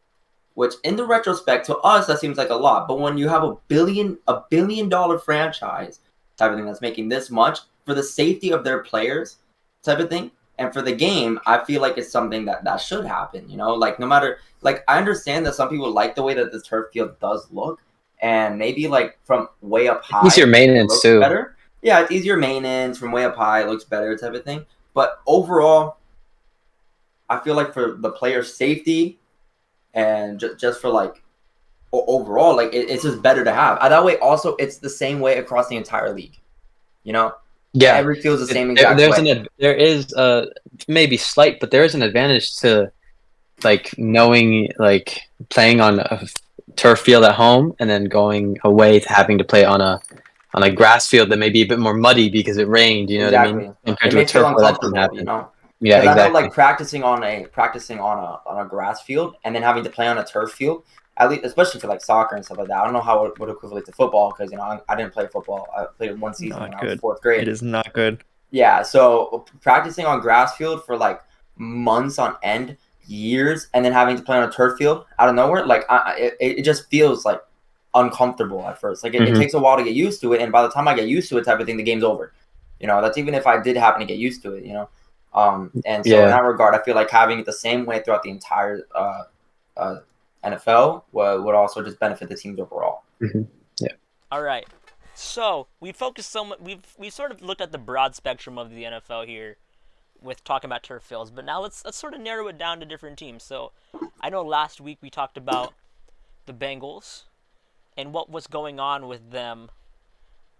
which in the retrospect to us that seems like a lot, but when you have a $1 billion franchise type of thing that's making this much for the safety of their players type of thing, and for the game, I feel like it's something that should happen. No matter, I understand that some people like the way that the turf field does look, and maybe from way up high, Easier maintenance it looks too. better. Yeah, it's easier maintenance from way up high. It looks better, type of thing. But overall, I feel like for the player's safety and just for overall, it's just better to have. That way, also, it's the same way across the entire league. Yeah, Every field's the same exact way. There is maybe slight, but there is an advantage to knowing playing on turf field at home and then going away to having to play on a grass field that may be a bit more muddy because it rained. You know what I mean? Exactly. Compared It to a may feel turf where that doesn't uncomfortable, you happen. know. Yeah, Because I know, exactly. like practicing on a grass field and then having to play on a turf field, at least, especially for like soccer and stuff like that. I don't know how it would equivalent to football because I didn't play football. I played one season when Not I was good. fourth grade. It is not good. Yeah, so practicing on grass field for like months on end, years, and then having to play on a turf field out of nowhere, like it just feels like uncomfortable at first. Like it takes a while to get used to it, and by the time I get used to it, type of thing, the game's over. You know, that's even if I did happen to get used to it. You know, and so in that regard, I feel like having it the same way throughout the entire NFL would also just benefit the teams overall. Mm-hmm. Yeah. All right. So we focused so much. We've sort of looked at the broad spectrum of the NFL here, with talking about turf fields. But now let's sort of narrow it down to different teams. So I know last week we talked about the Bengals and what was going on with them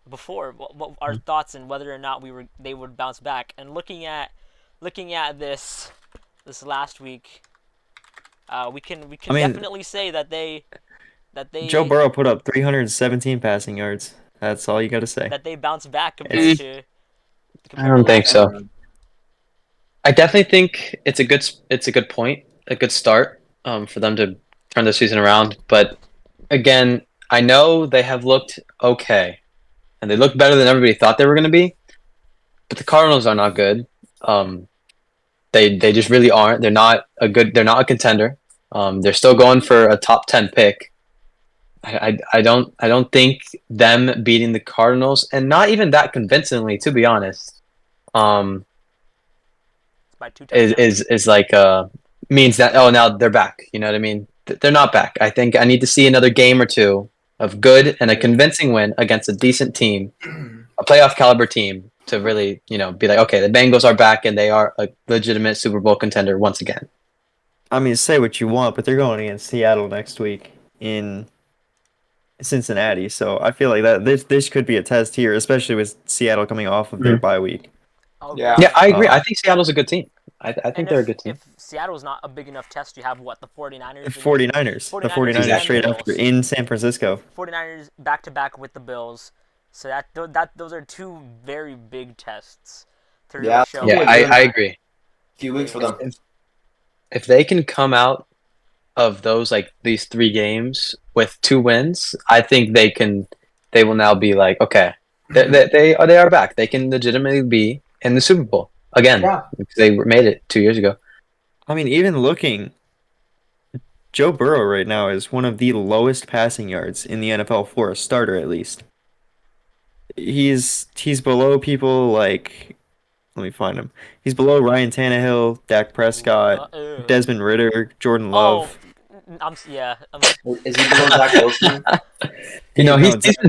before. What our thoughts and whether or not they would bounce back. And looking at this last week, we can definitely say that they Joe Burrow put up 317 passing yards. That's all you got to say. That they bounce back compared to. I don't think so. I definitely think it's a good point, a good start for them to turn the season around. But again, I know they have looked okay, and they look better than everybody thought they were going to be. But the Cardinals are not good. They just really aren't. They're not a contender. They're still going for a top 10 pick. I don't think them beating the Cardinals, and not even that convincingly, to be honest, is like means that now they're back. You know what I mean? They're not back. I think I need to see another game or two of good and a convincing win against a decent team, a playoff caliber team, to really be like, okay, the Bengals are back and they are a legitimate Super Bowl contender once again. I mean, say what you want, but they're going against Seattle next week in Cincinnati, so I feel like that this could be a test here, especially with Seattle coming off of their bye week. Yeah, I agree. I think Seattle's a good team. I think they're a good team. If Seattle's not a big enough test, you have what, the 49ers? The 49ers exactly. straight after in San Francisco. 49ers back to back with the Bills, so those are two very big tests to really show. Yeah, I agree. A few weeks for them. If they can come out of these 3 games with 2 wins, I think they will now be like, okay, they are back. They can legitimately be in the Super Bowl again. Yeah. Because they made it 2 years ago. I mean, even looking, Joe Burrow right now is one of the lowest passing yards in the NFL for a starter, at least. He's below people like, let me find him. He's below Ryan Tannehill, Dak Prescott, Desmond Ridder, Jordan Love. Is he below Zach Wilson? He's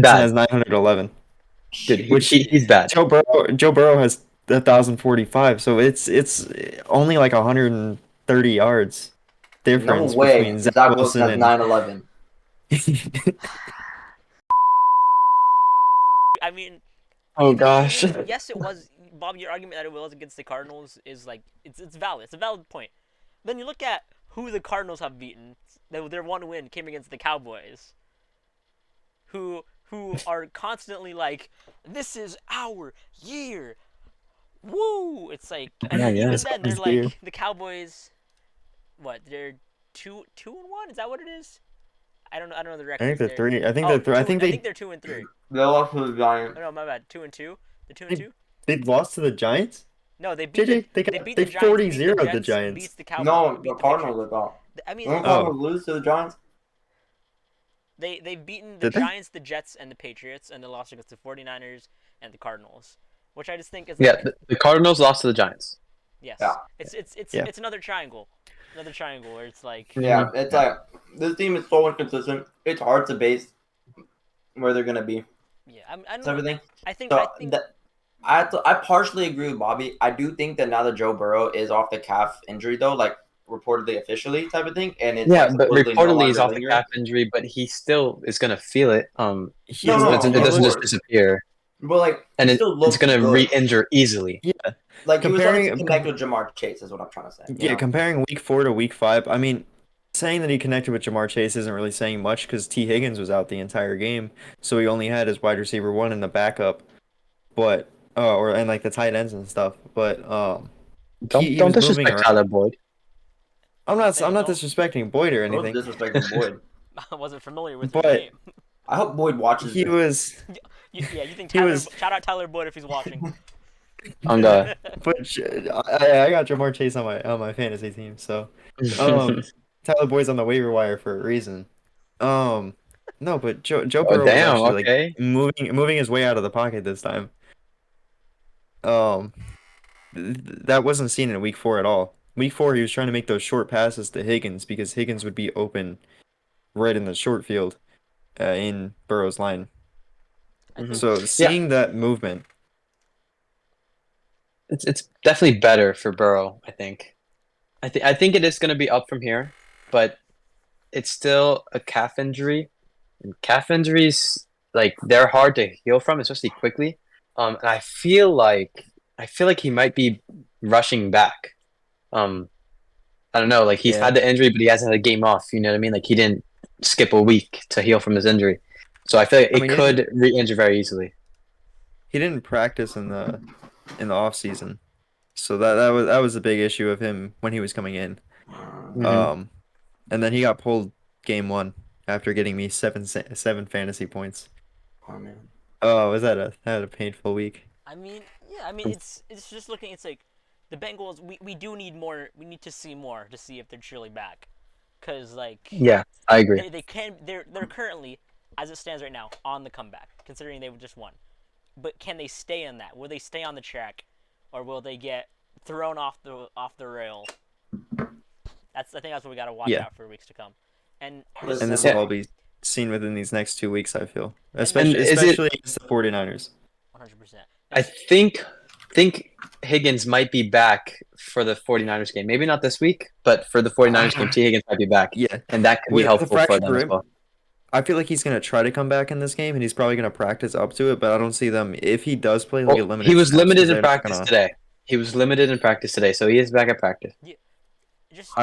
bad. Has 911. Dude, he's bad. Joe Burrow has 1,045, so it's only like 130 yards difference between Zach Wilson has and 911. I mean, oh gosh. Yes, it was, Bob. Your argument that it was against the Cardinals is like it's valid. It's a valid point. Then you look at who the Cardinals have beaten. Their one win came against the Cowboys, who are constantly like, "This is our year." Woo! It's like, and even then they're like the Cowboys. What, they're 2-1? Is that what it is? I don't know the record. I think they're 3. I think they're 3. I think They they're 2-3. They lost to the Giants. Oh, no, my bad. 2-2. They're 2-2. They lost to the Giants. No, they beat they beat the Giants. 40-0 the Giants. Beats the Cowboys. No, the Cardinals got. I mean, the Cardinals lose to the Giants. They've beaten the Giants, the Jets, and the Patriots, and they lost against the 49ers and the Cardinals, which I just think is the Cardinals lost to the Giants. Yes. Yeah. It's another triangle. Another triangle where it's like it's like this team is so inconsistent. It's hard to base where they're gonna be. Yeah, I don't everything. I think I partially agree with Bobby. I do think that now that Joe Burrow is off the calf injury though, like reportedly officially type of thing, and it's but reportedly he's off the calf injury, but he still is gonna feel it. It doesn't just disappear. But like, and it's gonna re-injure easily. Yeah. Like, he was able to connect with Jamar Chase is what I'm trying to say. Yeah, comparing week 4 to week 5, I mean, saying that he connected with Jamar Chase isn't really saying much because T. Higgins was out the entire game, so he only had his wide receiver one in the backup, but and like the tight ends and stuff. But he Don't was moving disrespect around. Tyler Boyd. I'm Saying not don't- disrespecting Boyd or Both anything, disrespecting Boyd. I wasn't familiar with his but game. I hope Boyd watches he this. was You think he Tyler? was. Shout out Tyler Boyd if he's watching. On the But I got Jamar Chase on my fantasy team, so Tyler Boyd's on the waiver wire for a reason. No, but Joe Oh Burrow was damn, actually okay. like moving his way out of the pocket this time. Um, that wasn't seen in week 4 at all. Week 4, he was trying to make those short passes to Higgins because Higgins would be open right in the short field, in Burrow's line. Mhm. So seeing that movement, It's definitely better for Burrow, I think. I think it is going to be up from here, but it's still a calf injury. And calf injuries, like they're hard to heal from, especially quickly. And I feel like he might be rushing back. I don't know, like he's Yeah. had the injury, but he hasn't had a game off. You know what I mean? Like he didn't skip a week to heal from his injury, so I feel like I it mean, could re-injure very easily. he didn't practice in the off season, so that was a big issue of him when he was coming in. Mhm. And then he got pulled game 1 after getting me seven fantasy points. Oh man. Oh, that a painful week? I mean, yeah. I mean, it's just looking. It's like the Bengals. We do need more. We need to see more to see if they're truly back. Cause like Yeah, I agree. they're currently, as it stands right now, on the comeback. Considering they just won, but can they stay on that? Will they stay on the track, or will they get thrown off the rail? I think that's what we gotta watch Yeah. out for weeks to come. And And this Yeah. will all be seen within these next 2 weeks, I feel. And Especially is it- especially against the 49ers. 100%. I think Higgins might be back for the 49ers game. Maybe not this week, but for the 49ers game, T. Higgins might be back. Yeah. And that could be With the helpful for fractured them as rib, well. I feel like he's going to try to come back in this game, and he's probably going to practice up to it, but I don't see them. If he does play, they'll get limited He was snaps limited 'cause in they're not practice gonna- today. He was limited in practice today, so he is back at practice. Just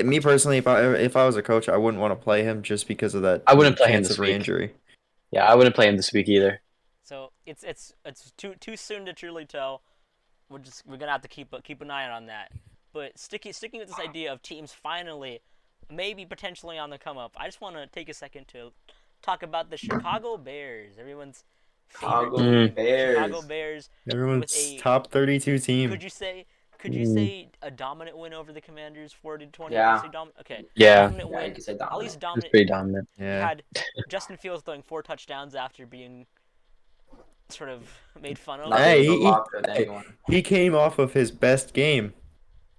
Me personally, if I was a coach, I wouldn't want to play him just because of that I wouldn't play him chance this of week. re-injury. Yeah, I wouldn't play him this week either. so it's too soon to truly tell. We're gonna have to keep an eye on that. But sticking with this idea of teams finally, maybe potentially on the come up. I just want to take a second to talk about the Chicago Bears. Everyone's favorite Chicago team. Bears. Chicago Bears. Everyone's a- top 32 team. Could you say a dominant win over the Commanders, 40-20? Yeah. Would you say okay. Yeah, Dominant Yeah, you win. could say At dominant. least it's dominant. pretty dominant. You Yeah. had Justin Fields throwing 4 touchdowns after being sort of made fun of. Nothing Hey, is a he- lock with hey. anyone. He came off of his best game,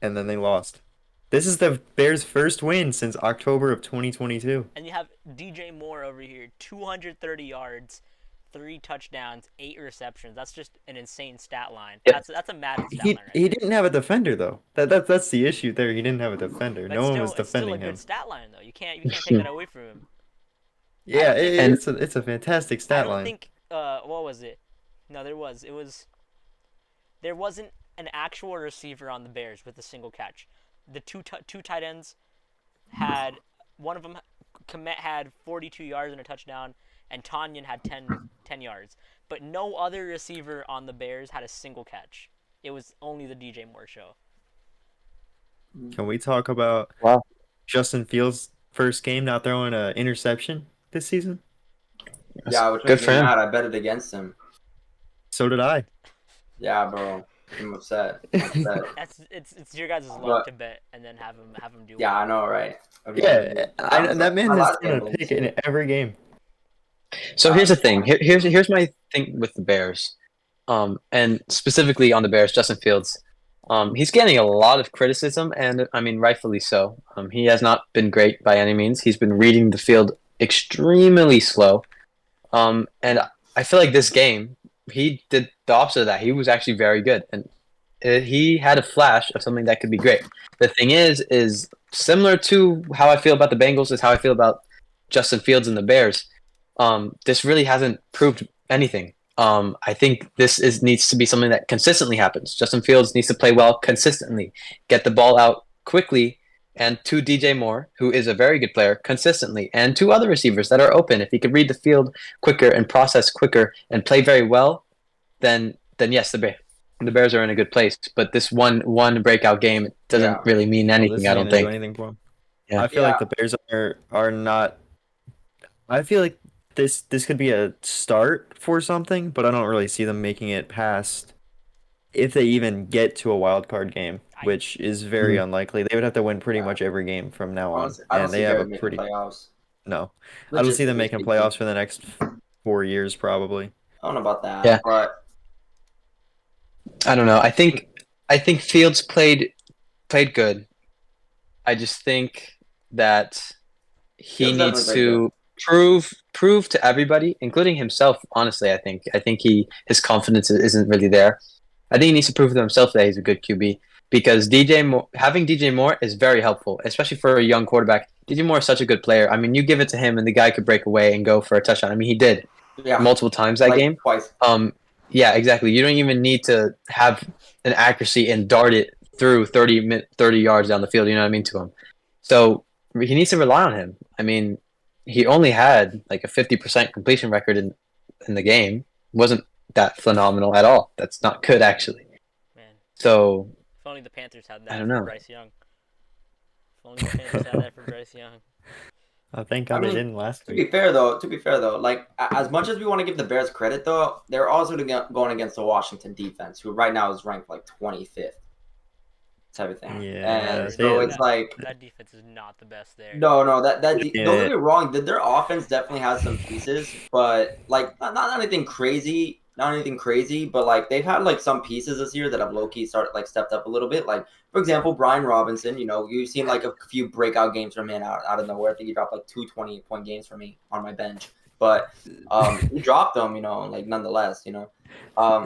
and then they lost. This is the Bears' first win since October of 2022. And you have DJ Moore over here, 230 yards, 3 touchdowns, 8 receptions. That's just an insane stat line. Yeah. That's a Madden stat He line, right? he didn't have a defender though. That's the issue there. He didn't have a defender. But No one was it's still a defending good him. stat line though. You can't take that away from him. Yeah, don't think- it's a fantastic I stat don't line. think what was it? No, there wasn't an actual receiver on the Bears with a single catch. The two tight ends had one of them. Komet had 42 yards and a touchdown, and Tanyan had 10 yards. But no other receiver on the Bears had a single catch. It was only the DJ Moore show. Can we talk about Wow. Justin Fields' first game not throwing an interception this season? Yeah, which Good makes for me him. mad. I bet it against him. So did I. Yeah, bro. I'm upset. I'm upset. It's your guys' luck What? to bet and then have him do. Yeah, I know, right? Yeah, that man My has last thrown a gambling pick too. in every game. So here's the thing. Here's my thing with the Bears, and specifically on the Bears, Justin Fields. He's getting a lot of criticism, and I mean rightfully so. He has not been great by any means. He's been reading the field extremely slow, and I feel like this game he did the opposite of that. He was actually very good, and he had a flash of something that could be great. The thing is similar to how I feel about the Bengals is how I feel about Justin Fields and the Bears. This really hasn't proved anything. I think needs to be something that consistently happens. Justin Fields needs to play well consistently, get the ball out quickly, and to DJ Moore, who is a very good player consistently, and two other receivers that are open. If he could read the field quicker and process quicker and play very well, then yes, the Bears are in a good place. But this one breakout game doesn't really mean Well, anything. this I isn't don't gonna do think. anything for him. Yeah. I feel like the Bears are not. I feel like this could be a start for something, but I don't really see them making it past if they even get to a wild card game, which is very unlikely. They would have to win pretty much every game from now on, Honestly, I don't and they see have Bears a making pretty playoffs. no. I don't see them Logistically making speaking. playoffs for the next 4 years probably. I don't know about that, Yeah. but I don't know. I think Fields played good. I just think that he Fields needs definitely played to prove to everybody, including himself. Honestly, I think his confidence isn't really there. I think he needs to prove to himself that he's a good QB because having DJ Moore is very helpful, especially for a young quarterback. DJ Moore is such a good player. I mean, you give it to him and the guy could break away and go for a touchdown. I mean, he did Yeah, multiple times that like game. twice. Yeah, exactly. You don't even need to have an accuracy and dart it through 30 yards down the field. You know what I mean to him. So he needs to rely on him. I mean, he only had like a 50% completion record in the game. It wasn't that phenomenal at all. That's not good actually. Man, So if only the Panthers had I that don't for know. Bryce Young. If only the Panthers had that for Bryce Young. Thank I God they mean, didn't last to week. be fair though, like as much as we want to give the Bears credit though, they're also going against the Washington defense, who right now is ranked like 25th, type of thing. Yeah, And so it's like that defense is not the best there. no, don't get Yeah. me wrong. Their offense definitely has some pieces, but like not anything crazy, but like they've had like some pieces this year that have low key started like stepped up a little bit. Like for example, Brian Robinson. You know, you've seen like a few breakout games from him out of nowhere. I think he dropped like 2 20-point games for me on my bench, but he dropped them. You know, like nonetheless, you know.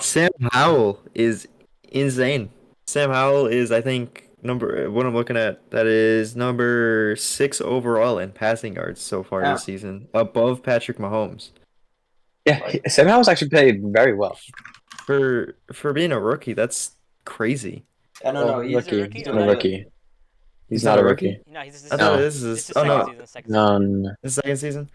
Sam Howell is insane. Sam Howell is, I think, what I'm looking at, that is number 6 overall in passing yards so far Yeah. this season, above Patrick Mahomes. Yeah, Sam Howell's actually played very well. For being a rookie, that's crazy. I don't know. He's a rookie. He's not a rookie. He's not a rookie? No, he's I thought this is his second season. Second season. No. This second season?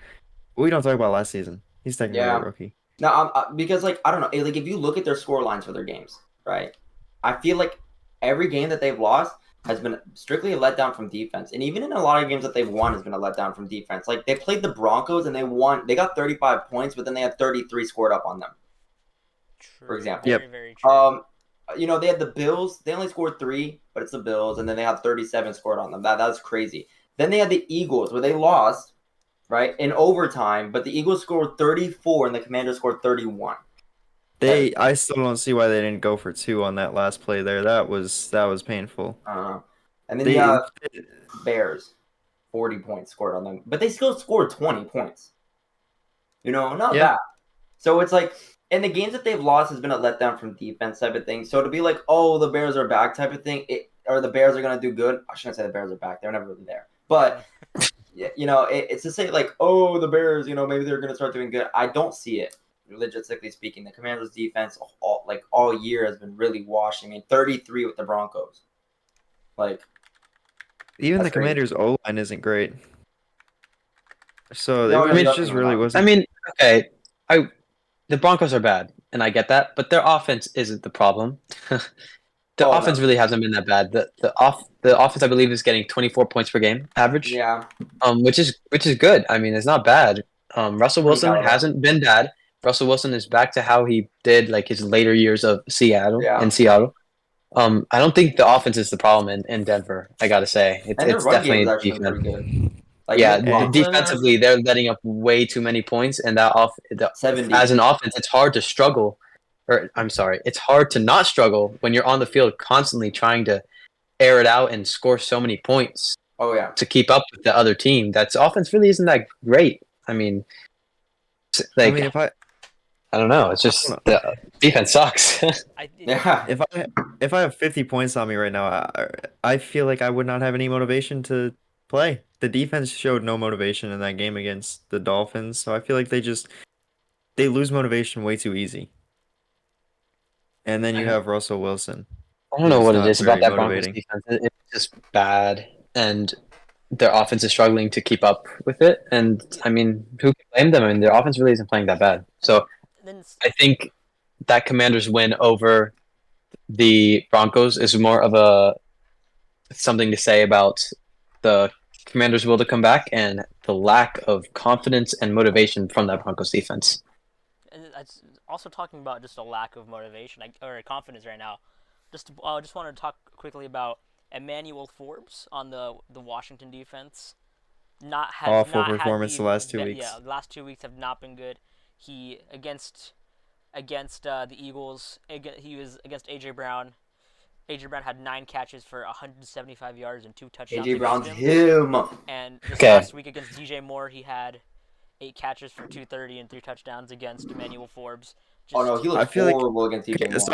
We don't talk about last season. He's technically a rookie. No, because like I don't know, like if you look at their score lines for their games, right? I feel like every game that they've lost has been strictly a letdown from defense, and even in a lot of games that they've won has been a letdown from defense. Like they played the Broncos and they won, they got 35 points, but then they had 33 scored up on them. True. For example, Very, very true. You know they had the Bills, they only scored 3, but it's the Bills, and then they had 37 scored on them. That's crazy. Then they had the Eagles where they lost. Right, in overtime, but the Eagles scored 34 and the Commanders scored 31. I still don't see why they didn't go for 2 on that last play there. That was painful. And then you have Bears, 40 points scored on them, but they still scored 20 points. You know, not bad. So it's like, and the games that they've lost has been a letdown from defense type of thing. So to be like, oh, the Bears are back type of thing, or the Bears are gonna do good. I shouldn't say the Bears are back; they're never really there, but. You know, it's to say like, oh, the Bears, you know, maybe they're gonna start doing good. I don't see it. Logistically speaking, the Commanders' defense all year has been really washing. I mean, 33 with the Broncos. Like, even the Commanders' O line isn't great. So No, it just really wasn't. I mean, okay, the Broncos are bad, and I get that, but their offense isn't the problem. The offense really hasn't been that bad. The offense, I believe, is getting 24 points per game average. Yeah. Which is good. I mean, it's not bad. Russell Wilson hasn't been bad. Russell Wilson is back to how he did like his later years of Seattle. I don't think the offense is the problem in Denver. I gotta say, it's definitely defense. Like, defensively, they're letting up way too many points, and as an offense, it's hard to struggle. Or I'm sorry, it's hard to not struggle when you're on the field constantly trying to air it out and score so many points. Oh yeah. To keep up with the other team, that's offense really isn't that great. I mean, like, I don't know. It's just the defense sucks. If I have 50 points on me right now, I feel like I would not have any motivation to play. The defense showed no motivation in that game against the Dolphins, so I feel like they lose motivation way too easy. And then you have Russell Wilson. I don't know what it is about that Broncos defense. It's just bad. and their offense is struggling to keep up with it. And I mean, who can blame them? I mean, their offense really isn't playing that bad. So Then I think that Commanders win over the Broncos is more of a something to say about the Commanders' will to come back and the lack of confidence and motivation from that Broncos defense. it's also talking about just a lack of motivation or confidence right now. Just wanted to talk quickly about Emmanuel Forbes on the Washington defense. Awful Not had performance the last 2 weeks. yeah, the last 2 weeks have not been good. He against the Eagles. He was against AJ Brown. AJ Brown had 9 catches for 175 yards and 2 touchdowns. AJ Brown's against him. And this last week against DJ Moore, he had 8 catches for 230 and 3 touchdowns against Emmanuel Forbes. Oh no, he I looked feel like horrible against DJ Moore. so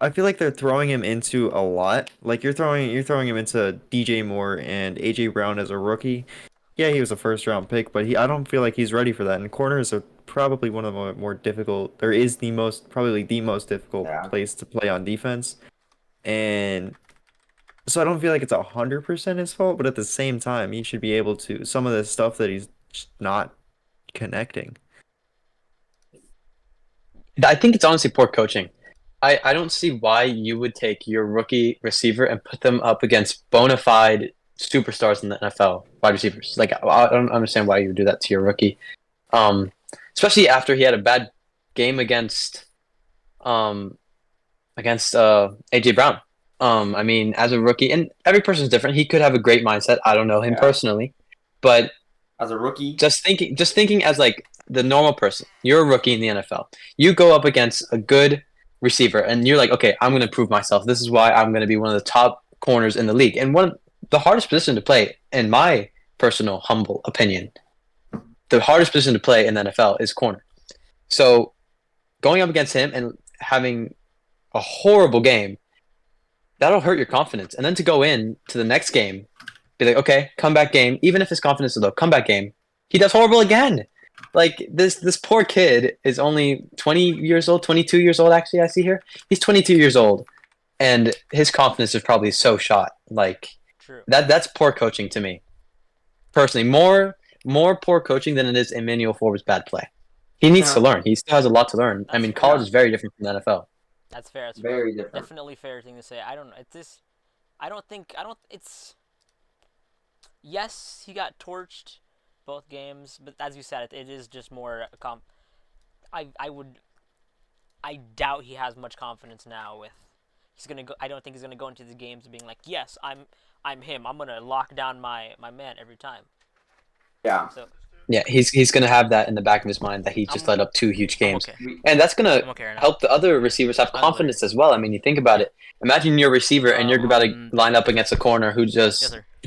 I feel like they're throwing him into a lot. Like you're throwing him into DJ Moore and AJ Brown as a rookie. Yeah, he was a first round pick, but I don't feel like he's ready for that. And corners are probably one of the more difficult. There is probably the most difficult Yeah. place to play on defense. And so I don't feel like it's 100% his fault, but at the same time, he should be able to some of the stuff that he's just not connecting. I think it's honestly poor coaching. I don't see why you would take your rookie receiver and put them up against bona fide superstars in the NFL, wide receivers. Like I don't understand why you would do that to your rookie, especially after he had a bad game against AJ Brown. I mean, as a rookie, and every person's different. He could have a great mindset. I don't know him personally, but as a rookie, just thinking as like the normal person, you're a rookie in the NFL. You go up against a good receiver, and you're like, okay, I'm going to prove myself. This is why I'm going to be one of the top corners in the league. And one of the hardest position to play, in my personal humble opinion, the hardest position to play in the NFL is corner. So going up against him and having a horrible game, that'll hurt your confidence. And then to go in to the next game, be like, okay, comeback game. Even if his confidence is low, comeback game, he does horrible again. Like this poor kid is only 20 years old, 22 years old. Actually, I see here he's 22 years old, and his confidence is probably so shot. Like True. That's poor coaching to me, personally. More poor coaching than it is Emmanuel Forbes' bad play. He needs to learn. He still has a lot to learn. I mean, college is very different from the NFL. That's fair. That's very different. Definitely fair thing to say. I don't. It's. Yes, he got torched both games, but as you said, it is just more I doubt he has much confidence now with he's gonna go. I don't think he's gonna go into the games being like, yes, I'm him. I'm gonna lock down my man every time. Yeah. So. Yeah, he's gonna have that in the back of his mind that he just let up 2 huge games, and that's gonna help the other receivers have confidence as well. I mean, you think about it. Imagine you're a receiver and you're about to line up against a corner who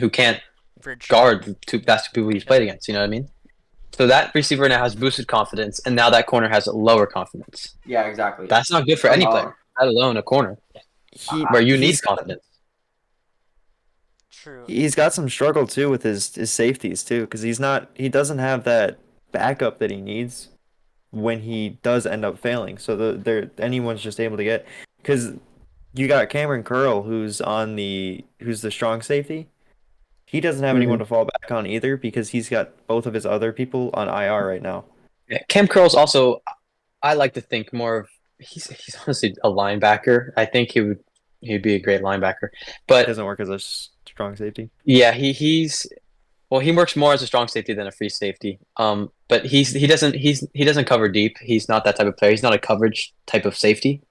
can't guard the 2 best people he's played against. You know what I mean? So that receiver now has boosted confidence, and now that corner has lower confidence. Yeah, exactly. That's not good for any player, let alone a corner, where you need confidence. True. He's got some struggle too with his safeties too, because he doesn't have that backup that he needs when he does end up failing. So anyone's just able to get, because you got Cameron Curl who's the strong safety. He doesn't have anyone to fall back on either because he's got both of his other people on IR right now. Yeah, Cam Curl's also, I like to think more of he's honestly a linebacker. I think he'd be a great linebacker, but he doesn't work as a strong safety. Yeah, he works more as a strong safety than a free safety. But he doesn't cover deep. He's not that type of player. He's not a coverage type of safety.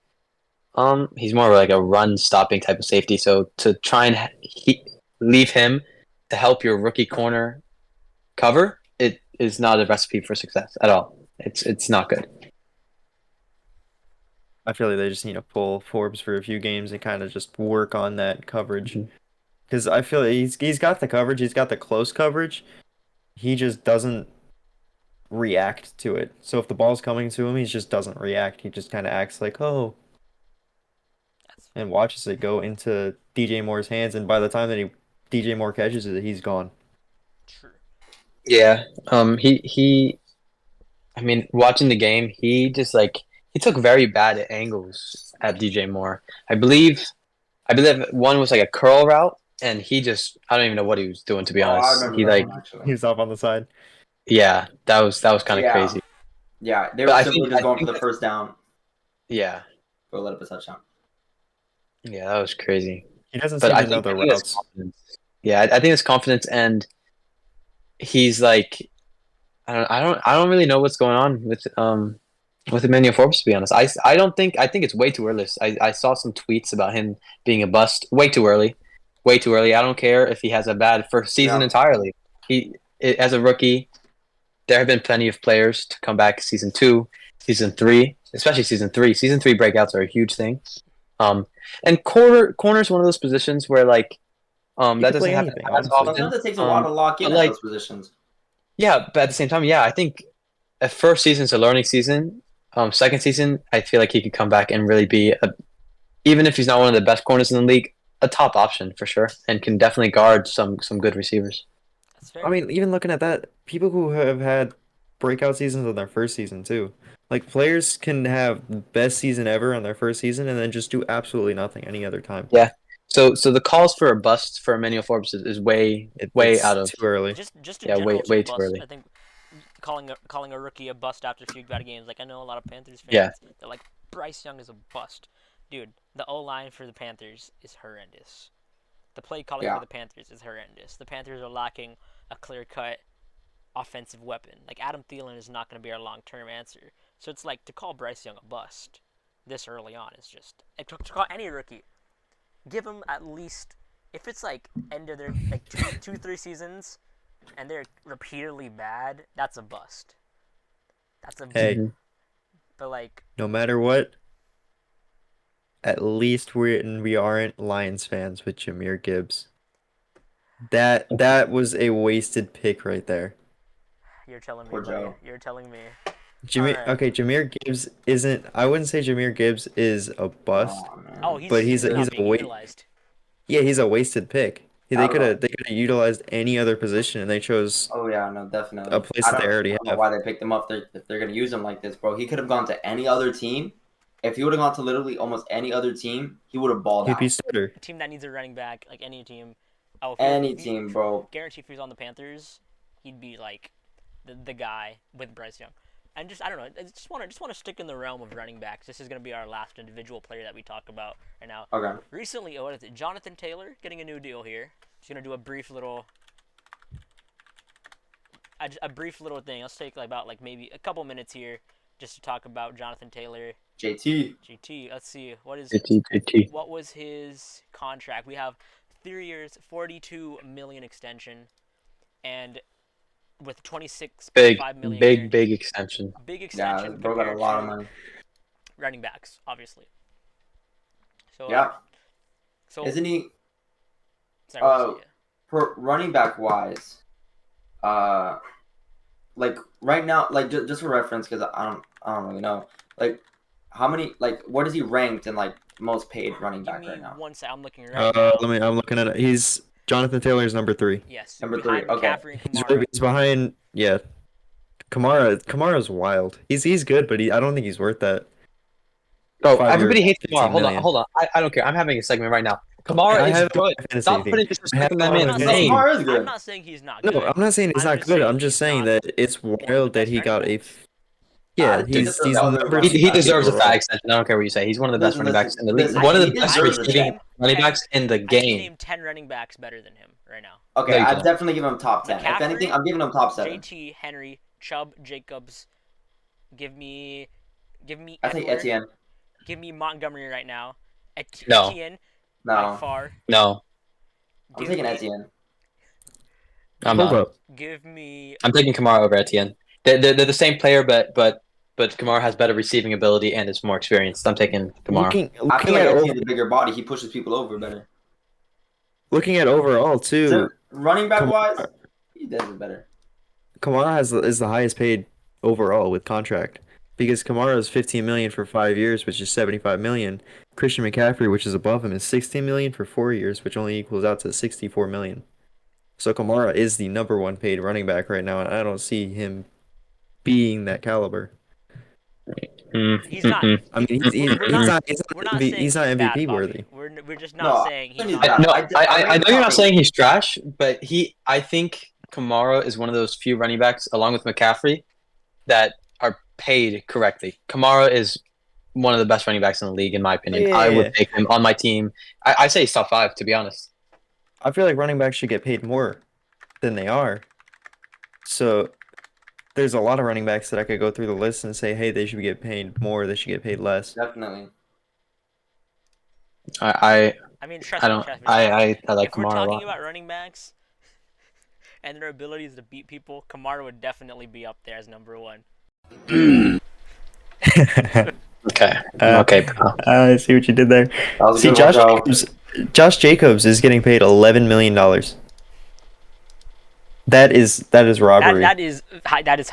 He's more like a run stopping type of safety. So to try and leave him to help your rookie corner cover, it is not a recipe for success at all. It's not good. I feel like they just need to pull Forbes for a few games and kind of just work on that coverage. Because I feel like he's got the coverage, he's got the close coverage. He just doesn't react to it. So if the ball's coming to him, he just doesn't react. He just kind of acts like, oh, and watches it go into DJ Moore's hands. And by the time that DJ Moore catches it, he's gone. True. Yeah. I mean, watching the game, he took very bad angles at DJ Moore. I believe one was like a curl route, and he just I don't even know what he was doing, to be Oh, I honest. remember He that like one actually. He was off on the side. yeah, that was kind of Yeah, crazy. yeah, they But were I simply think just going for the first down yeah, for a little bit touchdown. yeah, that was crazy. He doesn't But seem I to know think the it's routes. confidence. Yeah, I think it's confidence, and he's like I don't really know what's going on with Emmanuel Forbes, to be honest. I think it's way too early. I saw some tweets about him being a bust. Way too early. Way too early. I don't care if he has a bad first season Yeah. entirely. As a rookie, there have been plenty of players to come back season 2, season 3, especially season 3. Season 3 breakouts are a huge thing. Um, and corner is one of those positions where like He that could play doesn't happen anything, as honestly. often. Sometimes it takes a while to lock in But at like those positions. yeah, but at the same time, yeah, I think a first season's a learning season. Second season, I feel like he could come back and really be even if he's not one of the best corners in the league, a top option for sure, and can definitely guard some good receivers. That's I fair. mean, even looking at that, people who have had breakout seasons on their first season too. Like players can have the best season ever on their first season and then just do absolutely nothing any other time. Yeah. So the calls for a bust for Emmanuel Forbes is way It's out of too early. Just in yeah general, too, way too bust. early. I think calling a rookie a bust after a few bad games. Like I know a lot of Panthers Yeah. fans. They're like Bryce Young is a bust, dude. The O line for the Panthers is horrendous. The play calling Yeah. for the Panthers is horrendous. The Panthers are lacking a clear cut offensive weapon. Like Adam Thielen is not going to be our long term answer. So it's like to call Bryce Young a bust this early on is just to call any rookie. Give him at least if it's like end of their like two 3 seasons and they're repeatedly bad, that's a bust. That's a Hey, Mhm. but like no matter what, at least we aren't Lions fans with Jahmyr Gibbs. That was a wasted pick right there. you're telling me, Poor buddy. Joe. You're telling me. Alright. Jahmyr Gibbs isn't. I wouldn't say Jahmyr Gibbs is a bust, Oh Oh, man. he's but he's not he's a being wait. utilized. Yeah, he's a wasted pick. I don't know. They could have utilized any other position, and they chose Oh yeah, no, a definitely. place that they I already don't know have. why they picked him up if they're gonna use him like this, bro. He could have gone to any other team. If he would have gone to literally almost any other team, he would have balled He'd be out. starter. A team that needs a running back, like any team. Oh, Any team, bro. guarantee if he was on the Panthers, he'd be like the guy with Bryce Young. And just I don't know, I just want to stick in the realm of running backs. This is gonna be our last individual player that we talk about right now. Okay. Recently, what is it? Jonathan Taylor getting a new deal here. He's gonna do a brief little thing. Let's take like about like maybe a couple minutes here just to talk about Jonathan Taylor. JT. GT. Let's see JT. what was his contract. We have 3 years, 42 million extension, and with 26.5 million guaranteed. Big extension. Big Yeah, extension bro got a compared lot of to money. running backs, obviously. So Yeah. so Isn't he sorry, what was it? for running back wise? Like right now, like just for reference, because I don't really know. Like how many what is he ranked in like most paid running Give back me right now? one sec. I'm looking right now. I'm looking at it. He's Jonathan Taylor's number 3. Yes, Number behind 3. Okay. McCaffrey and Kamara. He's behind. Yeah, Kamara's wild. He's good, but I don't think he's worth that. Bro, 5 everybody years, hates Kamara. 15 million. Hold on. I don't care. I'm having a segment right now. Kamara I is have him on good. my fantasy Stop team. putting I have disrespect on that him on man's my No, fantasy name. team. Kamara is good. I'm not saying he's not good. No, I'm not saying he's I'm not just good. saying I'm just he's saying not that it's one of the wild that best he running got backs. yeah, He he's deserves that number running He back. deserves a overall. fat extension. I don't care what you say. He's one of the best Listen, running backs in the league. listen, One of he the best deserves it. receiving running 10 backs in the I can game. name 10 running backs better than him right now. Okay, No, you I'd cannot. definitely give him top 10. If anything, McCaffrey, I'm giving him top 7. JT, Henry, Chubb, Jacobs. Give me I think Edward. Etienne. Give me Montgomery right now. No. Etienne by No, far. No, I'm Give taking me, Etienne. I'm Hold not. up. Give me I'm taking Kamara over Etienne. They're the same player, but Kamara has better receiving ability and is more experienced. I'm taking Kamara. I feel Looking like at Etienne's a bigger body. He pushes people over better. looking at overall too, So, running back wise, Kamara, he does it better. Kamara is the highest paid overall with contract because Kamara is 15 million for 5 years, which is 75 million. Christian McCaffrey, which is above him, is 16 million for 4 years, which only equals out to 64 million. So Kamara is the number 1 paid running back right now, and I don't see him being that caliber. He's not. I mean, We're not. he's We're not, not saying he's not he's bad, MVP Bobby. worthy. We're just No, not saying he's he's not. bad. No, I I know you're not saying agree. he's trash, but I think Kamara is one of those few running backs, along with McCaffrey, that are paid correctly. Kamara is one of the best running backs in the league, in my opinion. Yeah, I yeah. would take him on my team. I say he's top 5, to be honest. I feel like running backs should get paid more than they are. So there's a lot of running backs that I could go through the list and say, hey, they should get paid more, they should get paid less. Definitely. I I mean, trust I me. don't. Trust me. I like If we're Kamara a talking lot. about running backs and their abilities to beat people, Kamara would definitely be up there as number 1. Okay. Okay, bro. I see what you did there. That was a See, good one, bro. Josh Jacobs is getting paid $11 million. That is robbery. That is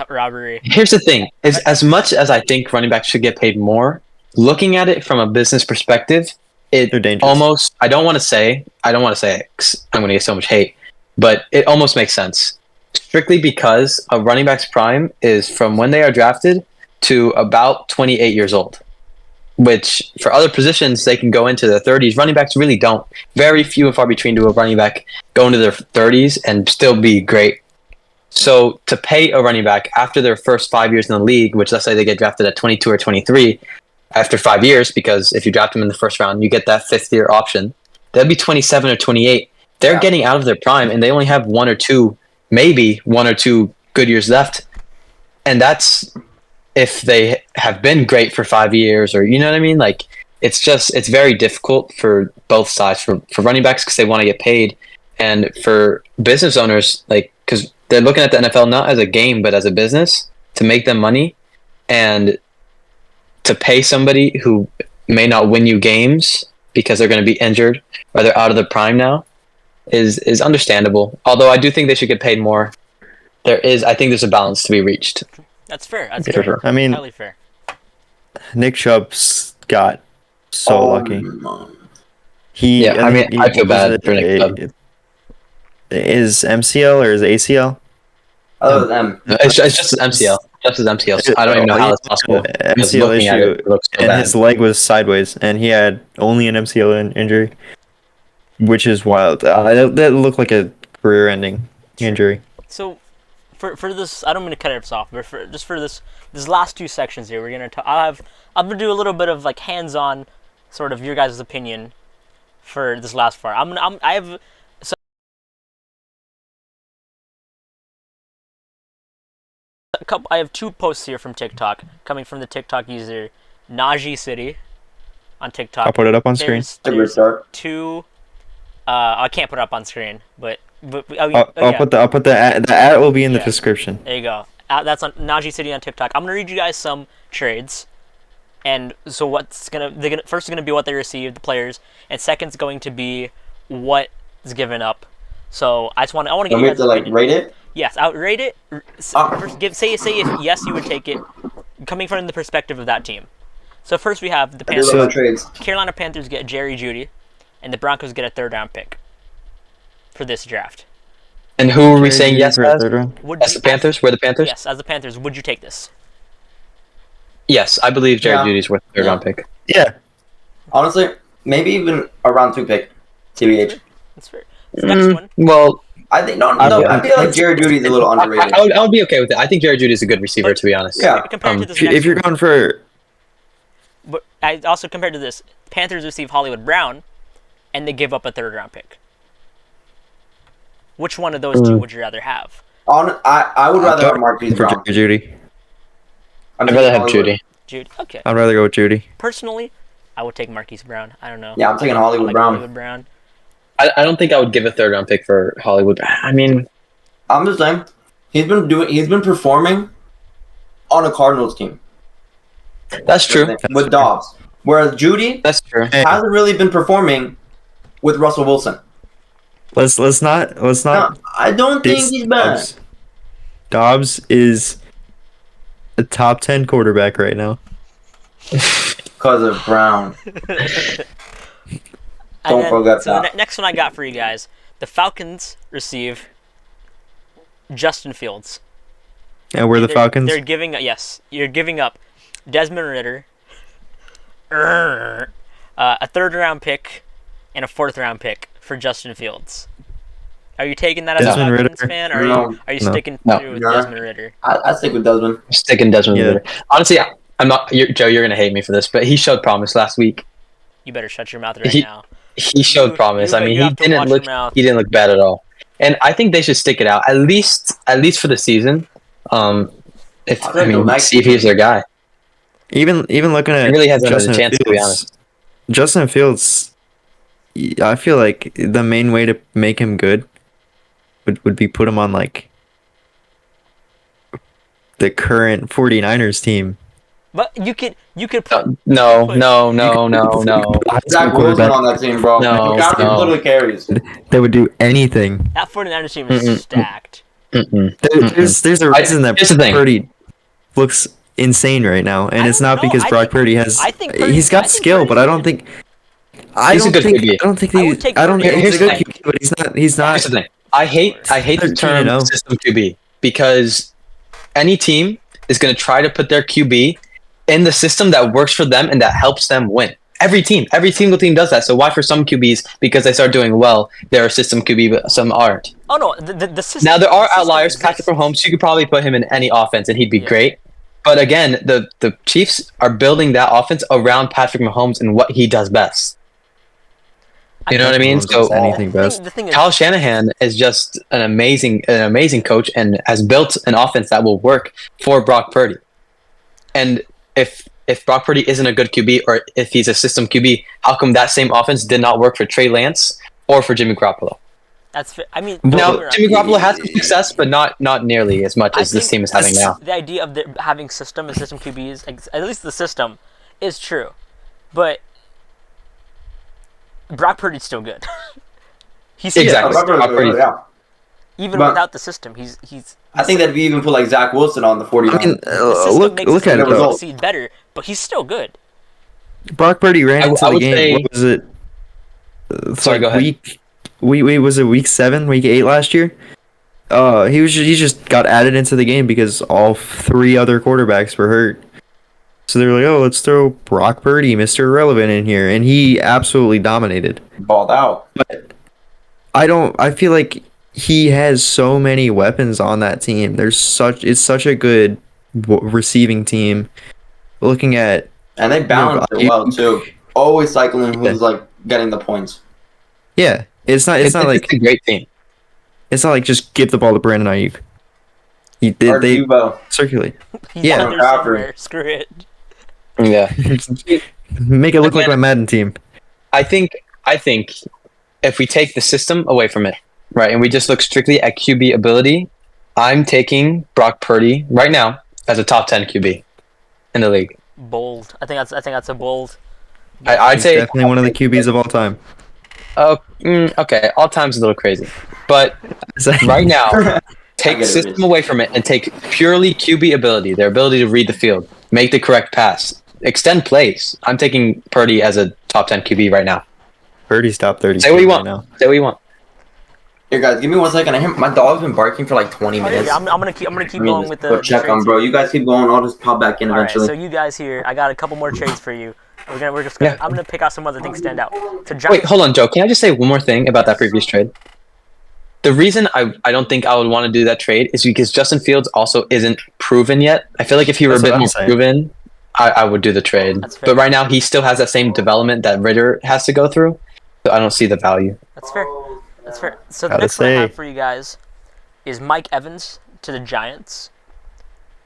robbery. Here's the thing: is as much as I think running backs should get paid more, looking at it from a business perspective, They're it dangerous. almost. I don't want to say it 'cause I'm going to get so much hate, but it almost makes sense. Strictly because a running back's prime is from when they are drafted to about 28 years old, which for other positions they can go into their 30s. Running backs really don't. Very few and far between to a running back go into their 30s and still be great. So to pay a running back after their first 5 years in the league, which let's say they get drafted at 22 or 23 after 5 years, because if you draft them in the first round, you get that 5th year option. They'll be 27 or 28. They're getting out of their prime and they only have maybe one or two good years left. And that's if they have been great for 5 years, or you know what I mean? Like it's very difficult for both sides, for running backs because they want to get paid, and for business owners, like, because they're looking at the NFL not as a game but as a business to make them money, and to pay somebody who may not win you games because they're going to be injured or they're out of the prime now is understandable. Although I do think they should get paid more. I think there's a balance to be reached. That's fair. That's For fair. sure. I mean, Highly fair. Nick Chubb's got so lucky. He, Yeah, I mean, I feel bad for Nick Chubb. Is MCL or is ACL? Other than them. It's just his MCL. Just his MCL. So I don't even know how that's possible. Because MCL looking at issue, it looks so and bad. his leg was sideways, and he had only an MCL injury, which is wild. That looked like a career-ending injury. So, for this, I don't mean to cut us off, but for this last 2 sections here, we're gonna I'm gonna do a little bit of like hands-on, sort of your guys' opinion, for this last part. I have 2 posts here from TikTok, coming from the TikTok user Najee City on TikTok. I'll put it up on screen. There's 2. I can't put it up on screen, but I'll put the ad will be in the description. There you go. That's on Najee City on TikTok. I'm gonna read you guys some trades, and so first is gonna be what they received, the players, and second's going to be what is given up. So I want to get you guys' opinion. Rate it. Yes, outrate it. First, say if yes you would take it, coming from the perspective of that team. So first we have the Panthers. Carolina Panthers get Jerry Jeudy, and the Broncos get a 3rd-round pick for this draft. And who were we saying yes as? As the Panthers? We're the Panthers? Yes, as the Panthers. Would you take this? Yes, I believe Jared Judy's worth a 3rd-round pick. Yeah. Honestly, maybe even a round 2 pick. TBH. That's fair. The next one. Well, I think I feel like Jared Judy's a little underrated. I would be okay with it. I think Jared Judy's a good receiver, to be honest. Yeah. Compared to this next If you're going for, but I also compared to this, Panthers receive Hollywood Brown, and they give up a 3rd-round pick. Which one of those 2 would you rather have? I would rather have Marquise Brown. Judy. I'd rather have Judy. Judy. Okay. I'd rather go with Judy. Personally, I would take Marquise Brown. I don't know. Yeah, I'm taking Hollywood Brown. Hollywood Brown. I don't think I would give a 3rd-round pick for Hollywood. I mean, I'm just saying, he's been performing on a Cardinals team. That's true. With Dobbs. Whereas Judy hasn't really been performing with Russell Wilson. Let's not. No, I don't think he's bad. Dobbs is a top 10 quarterback right now. Because of Brown. Don't forget that. The next one I got for you guys, the Falcons receive Justin Fields. And we're the Falcons? They're giving up Desmond Ritter, a third-round pick, and a fourth-round pick for Justin Fields. Are you taking that as Desmond a Dolphins Ritter? fan, or No. are you No. sticking No. through with No. Desmond Ritter? I stick with Desmond. I'm sticking Desmond Yeah. Ritter. Honestly, I'm not. Joe, you're gonna hate me for this, but he showed promise last week. You better shut your mouth right He- now. He showed You- promise. you- I mean, you have to watch your mouth. He didn't look bad at all. And I think they should stick it out at least for the season. See if he's their guy. Even looking at He really hasn't had a Justin chance, to be Fields, honest. Justin Fields, I feel like the main way to make him good would be put him on like the current 49ers team. But you could put No. Zach Wilson on that team, bro. No, McCaffrey no. literally carries. They would do anything. that 49ers team is Mm-mm. stacked. There's a reason that Here's the thing. Purdy looks insane right now, and I it's don't not know. because I Brock think- Purdy has. I think He's got skill, but I don't think. He's a good QB. I don't think I would he's. take I don't Purdy think he's a over good Mike. QB, but he's not. Here's the thing. I hate the 13 term 0. system QB because any team is going to try to put their QB in the system that works for them and that helps them win. Every single team does that. So why for some QBs, because they start doing well, they're a system QB, but some aren't. Oh no, the system. Now there are the system outliers. exists. Patrick Mahomes, you could probably put him in any offense and he'd be Yeah. great. But again, the Chiefs are building that offense around Patrick Mahomes and what he does best. You know what I mean? Mahomes So does anything best. The thing is, Kyle Shanahan is just an amazing coach and has built an offense that will work for Brock Purdy. And if Brock Purdy isn't a good QB or if he's a system QB, how come that same offense did not work for Trey Lance or for Jimmy Garoppolo? that's. I mean, Now, you're right. Jimmy Garoppolo has some success, but not nearly as much I as this think team is having now. The idea of having system and system QBs, at least the system, is true, but Brock Purdy's still good. He's Exactly. still good. Brock Purdy. Yeah. Even But- without the system, he's. I think that if you even put like Zach Wilson on the 49ers. I mean, The system look makes at him it though. succeed better, but he's still good. Brock Purdy ran I into the would game. say- What was it? Sorry, go ahead. Was it week 7, week 8 last year? He just got added into the game because all 3 other quarterbacks were hurt. So they were like, oh, let's throw Brock Purdy, Mr. Irrelevant, in here, and he absolutely dominated. Balled out. I feel like he has so many weapons on that team. It's such a good receiving team. Looking at And they balance it well too. Always cycling who's like getting the points. yeah, it's not like a great team. it's not like just give the ball to Brandon Ayuk. They Debo. circulate. He's Yeah. out there somewhere. Screw it. Yeah. Make it look like my Madden team. I think if we take the system away from it, right, and we just look strictly at QB ability, I'm taking Brock Purdy right now as a top 10 QB in the league. Bold. I think that's a bold. I'd He's say definitely one of the QBs of all time. okay, all time's a little crazy, but right now, take get it, system Reese. away from it and take purely QB ability, their ability to read the field, make the correct pass, extend plays. I'm taking Purdy as a top 10 QB right now. Purdy's top 30. Say what you right want. now. Say what you want. Here, guys, give me 1 second. My dog's been barking for like 20 Oh, minutes. yeah, I'm gonna keep Let me going just with the. go check trades on, bro. here. You guys keep going. I'll just pop back in All right, eventually. so you guys here, I got a couple more trades for you. I'm Yeah. gonna pick out some other things stand out. So Wait, hold on, Joe. Can I just say one more thing about that previous trade? The reason I don't think I would want to do that trade is because Justin Fields also isn't proven yet. I feel like if he were That's a bit what I'm more saying. proven, I would do the trade. That's fair. But right now, he still has that same development that Ritter has to go through. So I don't see the value. That's fair. That's fair. So the Gotta next one I say. have for you guys is Mike Evans to the Giants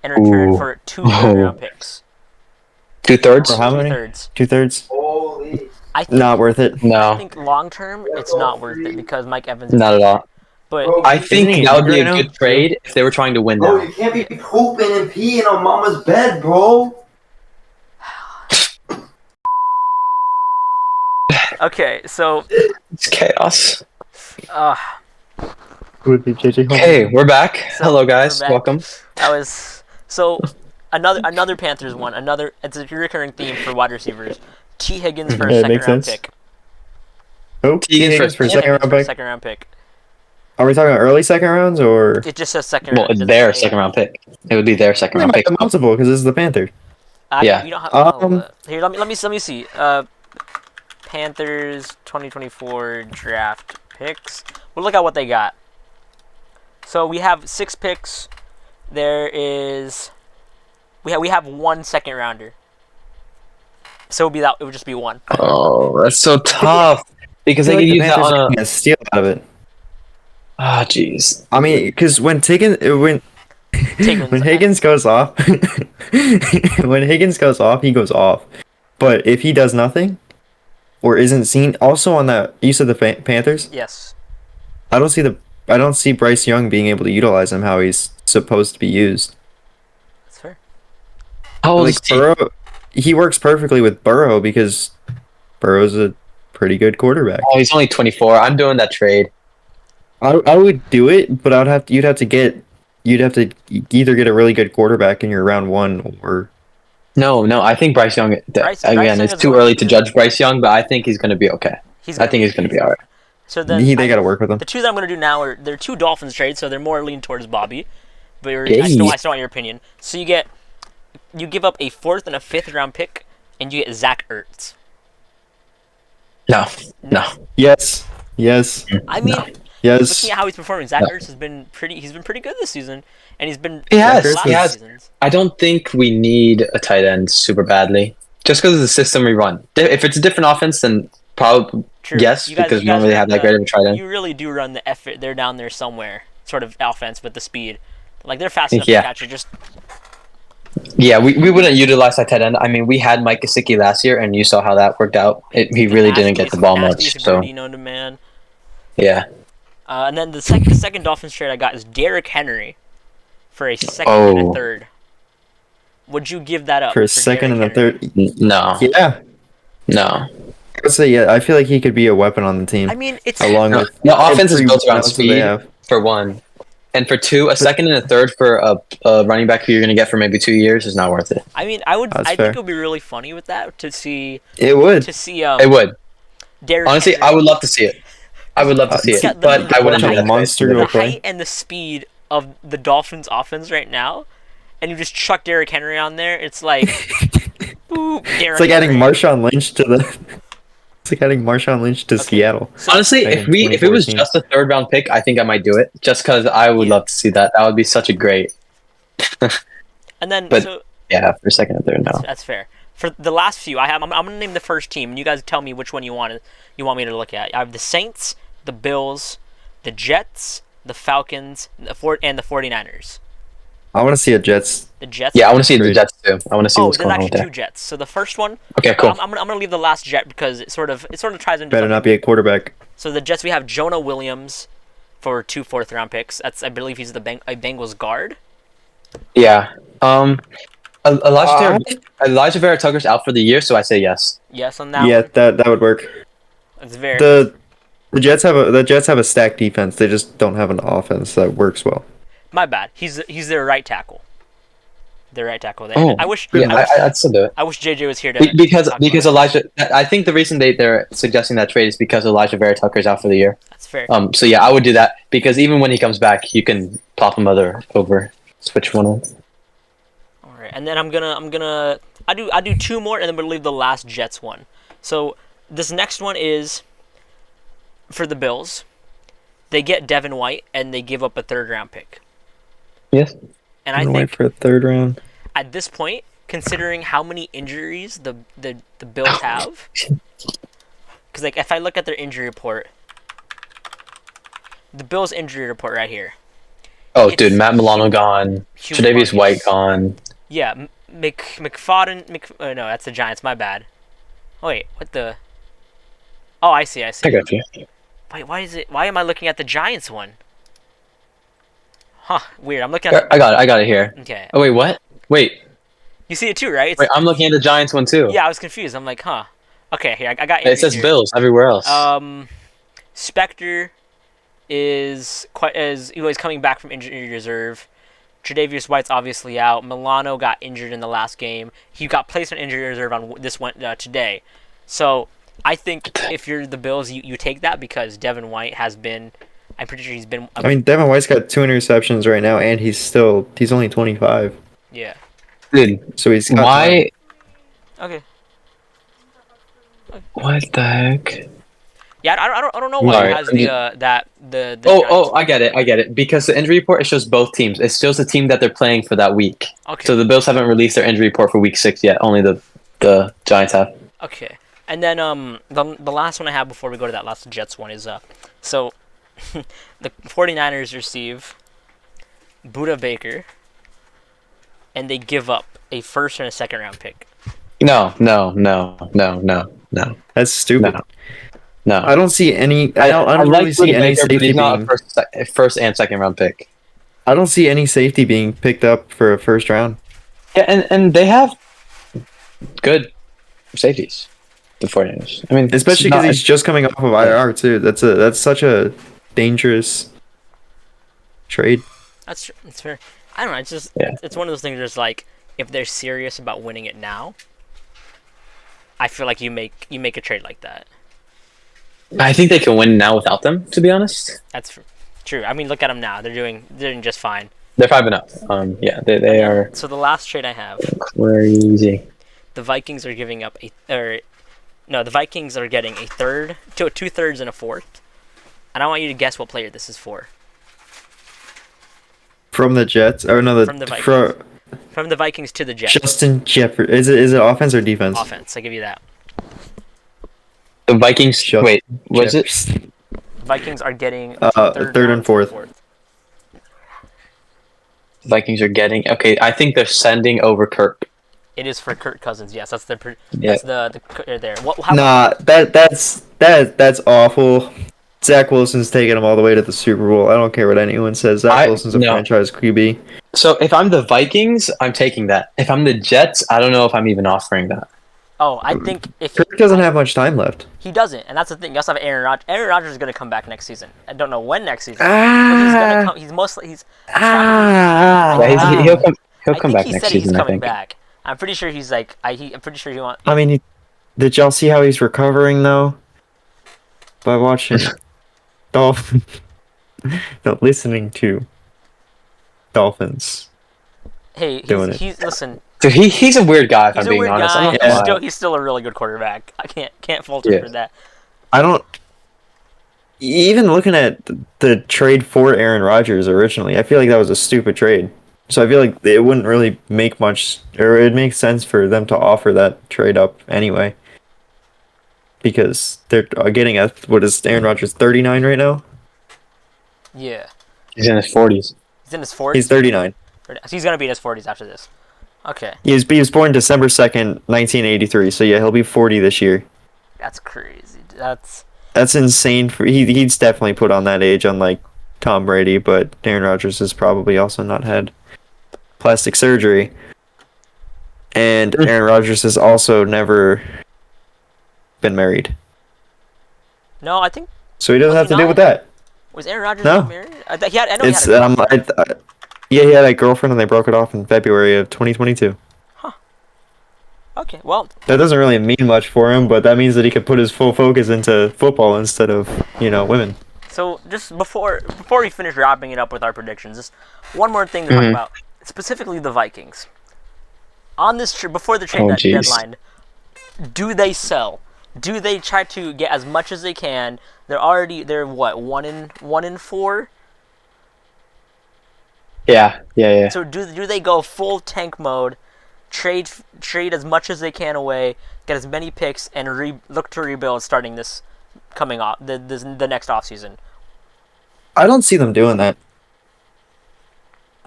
in return Ooh. for 2 third-round picks. 2/3? For how many? 2/3. 2/3? Holy. I think, Not worth it. I No, think long term it's not worth it because Mike Evans. Is not at all. But Bro, I Isn't think he that would be injured a right good trade if they were trying to win Bro, now. you can't be pooping and peeing on mama's bed, bro. okay, so It's chaos. uh, Would be JJ Horn. Hey, we're back. So, Hello, guys. we're back. Welcome. that was so another Panthers one. It's a recurring theme for wide receivers. T Higgins for a Yeah, it second makes round sense. pick. Oh, Higgins for T. second Higgins round for a pick. second round pick. Are we talking early second rounds or? It just says second Well, round. it's It doesn't their say- second round pick. It would be their second They round might pick. have multiple because this is the Panther. Yeah. You don't have. Um, Here, let me see. Panthers 2024 draft picks. We'll look at what they got. So we have 6 picks. There is. We have 1 second rounder. So it would just be 1. Oh, that's so tough. Because I they feel could like the use that Panthers on are a. getting a steal out of it. Ah, jeez. I mean, because when Higgins. Higgins goes off, when Higgins goes off, he goes off. But if he does nothing, or isn't seen, also on that, you said the Panthers. Yes. I don't see Bryce Young being able to utilize him how he's supposed to be used. That's fair. How old is Like he? Burrow, he works perfectly with Burrow because Burrow's a pretty good quarterback. Oh, he's only 24. I'm doing that trade. I would do it, but you'd have to either get a really good quarterback in your round 1 or No, I think Bryce Young. Bryce Again, Young it's is too going early to to be judge Bryce Young, but I think he's going to be okay. He's I think he's going to be all right. So then they got to work with him. The 2 that I'm going to do now they're 2 Dolphins trades, so they're more leaning towards Bobby. But Yay. I still want your opinion. So you give up a 4th and a 5th round pick, and you get Zach Ertz. No. Yes. I mean, Yes. looking at how he's performing, Zach No. Ertz has been pretty good this season, and he's been He has, the last he few has. seasons. I don't think we need a tight end super badly. Just because of the system we run. If it's a different offense, then probably True. yes, because we don't really have that great of a tight end. You really do run the effort. They're down there somewhere, sort of offense with the speed. Like they're fast enough Yeah. to catch it. Just Yeah, we wouldn't utilize that tight end. I mean, we had Mike Gesicki last year, and you saw how that worked out. He really didn't get the ball much. So known to man. yeah. And then the second Dolphins trade I got is Derrick Henry for a 2nd and a 3rd. Would you give that up For a 2nd and a Derrick 3rd. No. Yeah. No. I'd say yeah. I feel like he could be a weapon on the team. I mean, it's along No, with the offense is every built around else that speed they have. for 1, and for 2, a 2nd and a 3rd for a running back who you're going to get for maybe 2 years is not worth it. I mean, That's I fair. think it would be really funny with that to see It would. It would. Derrick Honestly, Henry. I would love to see it. I would love to see It's it, got but I wouldn't do height- that. monster the go play. height and the speed of the Dolphins' offense right now, and you just chuck Derrick Henry on there. It's like, boop, Derrick It's like adding Henry. Marshawn Lynch to the. It's like adding Marshawn Lynch to Seattle. Honestly, Back if in it was 2014. just a 3rd round pick, I think I might do it. Just because I would Yeah. love to see that. That would be such a great. And then But- so Yeah, for 2nd and 3rd, no. that's fair. For the last few, I'm gonna name the first team, and you guys tell me which one you want me to look at. I have the Saints, the Bills, the Jets, the Falcons, and the 49ers. I want to see a Jets. The Jets. Yeah, I want to see the Great. Jets too. I want to see Oh, what's there's going on actually with 2 there. Jets. So the first one, Okay, cool. I'm gonna leave the last Jet because it sort of ties into Better something. not be a quarterback. So the Jets, we have Jonah Williams for 2 4th round picks. I believe he's a Bengals guard. Yeah. Elijah Vera Tucker's out for the year, so I say yes. Yes on that Yeah, one. that would work. It's very The Jets have a stacked defense. They just don't have an offense that works well. my bad. He's their right tackle. Their right tackle. Oh, I wish Yeah, I'd still do it. I wish JJ was here to Because talk about it. Elijah, I think the reason they're suggesting that trade is because Elijah Vera Tucker's out for the year. That's fair. So yeah, I would do that because even when he comes back, you can pop him over, switch one on. All right, and then I do 2 more, and then we'll leave the last Jets one. So this next one is for the Bills. They get Devin White, and they give up a 3rd round pick. Yes. And I'm I gonna wait think for a 3rd round. at this point, considering how many injuries the Bills have, because like if I look at their injury report, the Bills' injury report right here. Oh, It's dude, Matt Milano gone. Tre'Davious humongous. White gone. Yeah, McFadden. No, that's the Giants. My bad. Oh, wait, what the? Oh, I see. I got you. Wait, why am I looking at the Giants one? Huh, weird. I'm looking at. I got it here. Okay, Oh wait, what? Wait, you see it too, right? It's, I'm looking at the Giants one too. yeah, I was confused. I'm like, huh. Okay, here I got. It says here. Bills everywhere else. Spectre is he's coming back from injury reserve. Tre'Davious White's obviously out. Milano got injured in the last game. He got placed on injury reserve on today. So I think if you're the Bills, you take that because Devin White has been. I'm pretty sure he's been. I mean, Devin White's got 2 interceptions right now, and he's only 25. Yeah. Dude, So he's got why Okay. What the heck? Yeah, I don't know why Alright, it has the Oh, Giants. I get it. Because the injury report, it shows both teams. It shows the team that they're playing for that week. Okay. So the Bills haven't released their injury report for week 6 yet. Only the Giants have. Okay. And then the last one I have before we go to that last Jets one is so the 49ers receive Buda Baker and they give up a first and a second round pick. No. That's stupid. No. I don't see any. I don't like really see Buda any Baker, but safety he's not being. a first and second round pick. I don't see any safety being picked up for a first round. Yeah, and they have good safeties. The 49ers. I mean, Especially because he's just coming off of IR too. That's such a dangerous trade. It's fair. I don't know. It's just Yeah. it's one of those things. Just like if they're serious about winning it now, I feel like you make a trade like that. I think they can win now without them. To be honest, That's true. I mean, look at them now. They're doing just fine. they're 5-0. Yeah, they are So the last trade I have, crazy. the Vikings are giving up the Vikings are getting a third, 2/3 and a fourth, and I want you to guess what player this is for. From the Jets, or no, From the Vikings. From the Vikings to the Jets. Justin Jefferson. Is it offense or defense? Offense. I give you that. The Vikings. Wait, was it? Jefferson. Vikings are getting third and fourth. Vikings are getting. Okay, I think they're sending over Kirk. It is for Kirk Cousins. Yes, that's Yeah. that's the there. Nah, that's awful. Zach Wilson's taking him all the way to the Super Bowl. I don't care what anyone says. Zach Wilson's a franchise QB. So if I'm the Vikings, I'm taking that. If I'm the Jets, I don't know if I'm even offering that. Oh, I think if Kirk doesn't have much time left. he doesn't, and that's the thing. You also have Aaron Rodgers. Aaron Rodgers is going to come back next season. I don't know when next season. But he's going to come. He's mostly Yeah, he'll come back he next said season. he's I coming think. back. I'm pretty sure he's like. I'm pretty sure he wants. I mean, did y'all see how he's recovering though? By watching Dolphins, no, listening to Dolphins. Hey, doing it. he's listen. Dude, he's a weird guy. If He's I'm a being weird honest, guy. I'm not gonna lie. He's still a really good quarterback. I can't fault him Yeah. for that. I don't. Even looking at the trade for Aaron Rodgers originally, I feel like that was a stupid trade. So I feel like it wouldn't really make much, or it makes sense for them to offer that trade up anyway. Because they're getting what is Aaron Rodgers, 39 right now? Yeah, He's in his 40s. he's in his 40s. He's 39. So he's gonna be in his 40s after this. Okay, He was born December 2nd, 1983. So yeah, he'll be 40 this year. that's crazy. That's insane. He's definitely put on that age, unlike Tom Brady, but Aaron Rodgers has probably also not had plastic surgery. And Aaron Rodgers has also never been married. No, I think So he doesn't Was have he to deal not? with that. was Aaron Rodgers No. not married? I know he had It's a yeah, he had a girlfriend and they broke it off in February of 2022. Okay, well, That doesn't really mean much for him, but that means that he could put his full focus into football instead of, women. so just before we finish wrapping it up with our predictions, just one more thing to talk about, specifically the Vikings. On this before the trade deadline, do they sell? Do they try to get as much as they can? They're what, 1-4? Yeah. So do they go full tank mode, trade as much as they can away, get as many picks, and look to rebuild starting this coming off the next offseason? I don't see them doing that.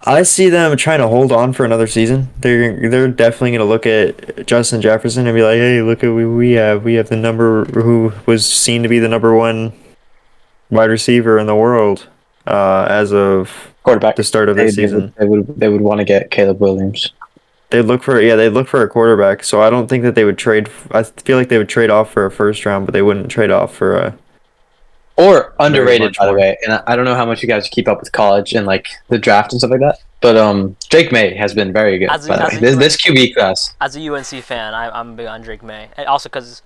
I see them trying to hold on for another season. They're definitely going to look at Justin Jefferson and be like, "Hey, look at we have the number who was seen to be the number one wide receiver in the world as of Quarterback. the start of this season." They would want to get Caleb Williams. They'd look for a quarterback. So I don't think that they would trade. I feel like they would trade off for a first round, but they wouldn't trade off for a. Or underrated, by the more. way. And I don't know how much you guys keep up with college and like the draft and stuff like that. But Drake May has been very good. As a- By the as way. a This QB class. As a UNC fan, I'm big on Drake May, and also because,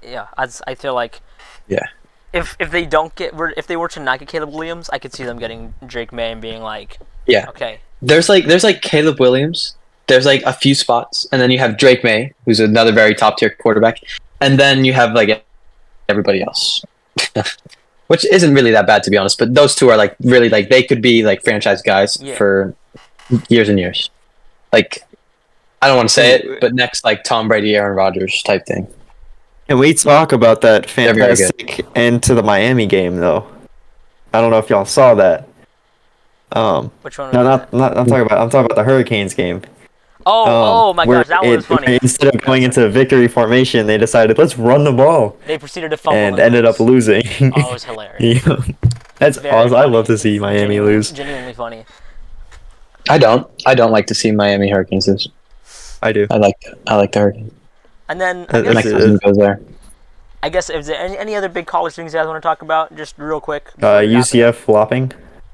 I feel like, Yeah. if they were to not get Caleb Williams, I could see them getting Drake May and being like, Yeah. okay, There's like Caleb Williams, there's like a few spots, and then you have Drake May, who's another very top tier quarterback, and then you have like everybody else, which isn't really that bad to be honest. But those two are like really like they could be like franchise guys for years and years. Like I don't want to say it, but next like Tom Brady, Aaron Rodgers type thing. Can we talk about that fantastic end to the Miami game though? I don't know if y'all saw that. Which one? No, not. I'm talking about the Hurricanes game. Oh my gosh, that one was funny. Instead of going into victory formation, they decided let's run the ball. They proceeded to fumble and ended up losing. Oh, it was hilarious. Yeah. That's awesome. I love to see Miami lose. Genuinely funny. I don't like to see Miami Hurricanes lose. I do. I like the Hurricanes. And then my cousin goes there. I guess is there any other big college things you guys want to talk about? Just real quick. UCF flopping.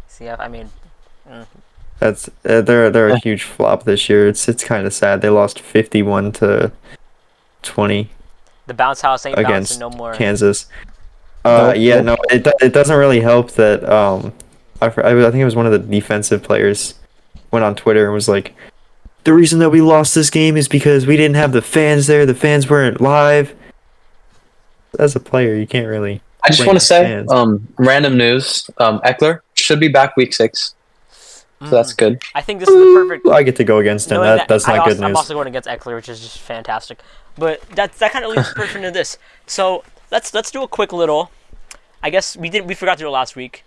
UCF. I mean. That's they're a huge flop this year. It's kind of sad. They lost 51-20 the bounce house ain't against no more. Kansas. It doesn't really help that I think it was one of the defensive players went on Twitter and was like, the reason that we lost this game is because we didn't have the fans there. The fans weren't live. As a player, you can't really. I just want to say, random news. Eckler should be back week 6. So that's good. I think this is the perfect. I get to go against him. That's not good news. I'm also going against Eckler, which is just fantastic. But that kind of leads perfect into this. So let's do a quick little. I guess we forgot to do it last week,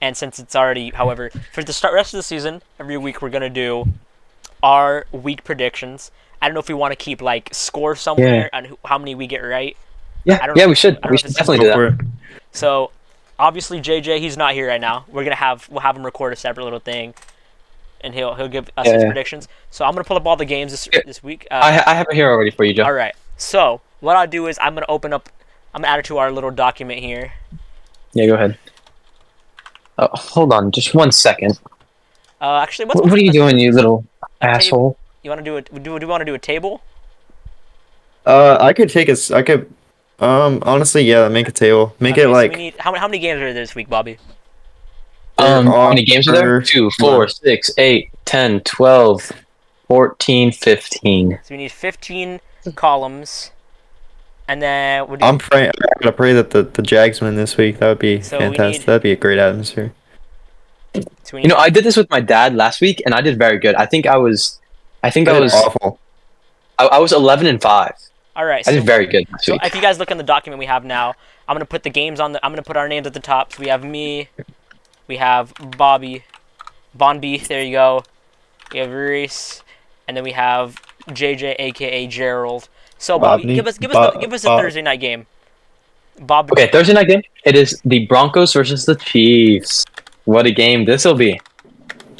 and since it's already, however, for the rest of the season, every week we're gonna do our week predictions. I don't know if we want to keep like score somewhere on how many we get right. Yeah, we should. We should definitely do that. So. Obviously, JJ, he's not here right now. We'll have him record a separate little thing, and he'll give us his predictions. So I'm gonna pull up all the games this week. I have it here already for you, Joe. All right. So what I'll do is I'm gonna add it to our little document here. Yeah, go ahead. Oh, hold on, just 1 second. Actually, what are you doing, you little asshole? You want to do it? Do we want to do a table? I could. Honestly, yeah, make a table. Make it like. So we need, how many games are there this week, Bobby? How many games are there? 2, 4, 6, 8, 10, 12, 14, 15. So we need 15 columns. And then I'm gonna pray that the Jags win this week. That would be fantastic. That'd be a great atmosphere. So I did this with my dad last week, and I did very good. I think I was awful. I was 11-5. All right. I did very good this week. So if you guys look in the document we have now, I'm gonna put the games I'm gonna put our names at the top. So we have me, we have Bobby, Bonby. There you go. We have Reese, and then we have JJ, aka Gerald. So Bobby, give us a Thursday night game. Bob. Okay, Thursday night game. It is the Broncos versus the Chiefs. What a game this will be.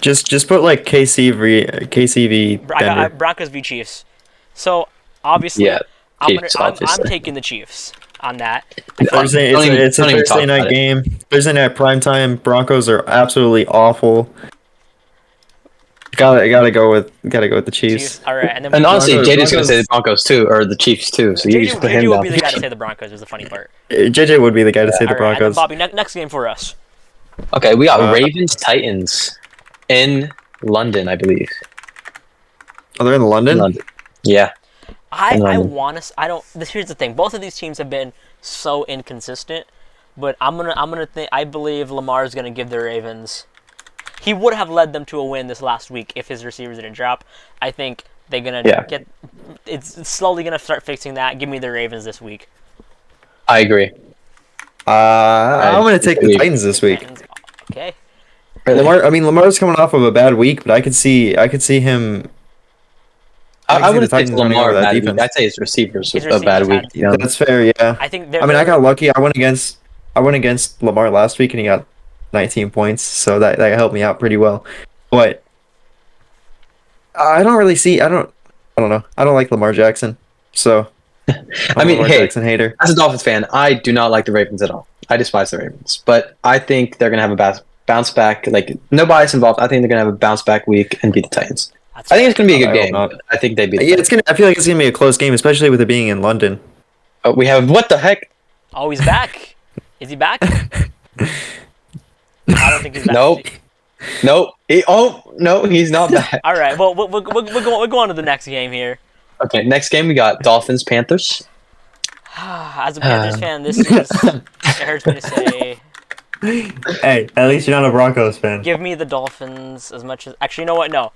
Just put like KCV Denver. Broncos v Chiefs. So obviously. Yeah. I'm taking the Chiefs on that. Thursday, it's a Thursday night game. Thursday night primetime. Broncos are absolutely awful. Gotta go with the Chiefs. All right, and honestly, JJ's gonna say the Broncos too, or the Chiefs too. So you just put him down. JJ would be the guy to say the Broncos. Is the funny part. JJ would be the guy to say the Broncos. And then Bobby, next game for us. Okay, we got Ravens Titans in London, I believe. Oh, they're in London. Yeah. Here's the thing. Both of these teams have been so inconsistent, but I'm gonna think. I believe Lamar's gonna give the Ravens. He would have led them to a win this last week if his receivers didn't drop. I think they're gonna get. It's slowly gonna start fixing that. Give me the Ravens this week. I agree. I'm gonna take the Titans this week. Okay. Lamar's coming off of a bad week, but I could see him. I wouldn't say Lamar bad week. I'd say his receivers a bad week. That's fair. Yeah. I think. I got lucky. I went against Lamar last week, and he got 19 points, so that helped me out pretty well. But I don't really see. I don't know. I don't like Lamar Jackson, so. Jackson hater. As a Dolphins fan, I do not like the Ravens at all. I despise the Ravens, but I think they're gonna have a bounce back. Like no bias involved. I think they're gonna have a bounce back week and beat the Titans. I think it's gonna be a good game. I think they beat. I feel like it's gonna be a close game, especially with it being in London. Oh, we have what the heck? Oh, he's back. Is he back? I don't think he's back. Nope. Nope. No, he's not back. All right. Well, we'll go on to the next game here. Okay, next game we got Dolphins Panthers. As a Panthers fan, this is it hurts me to say. Hey, at least you're not a Broncos fan. Give me the Dolphins as much as actually. You know what? No,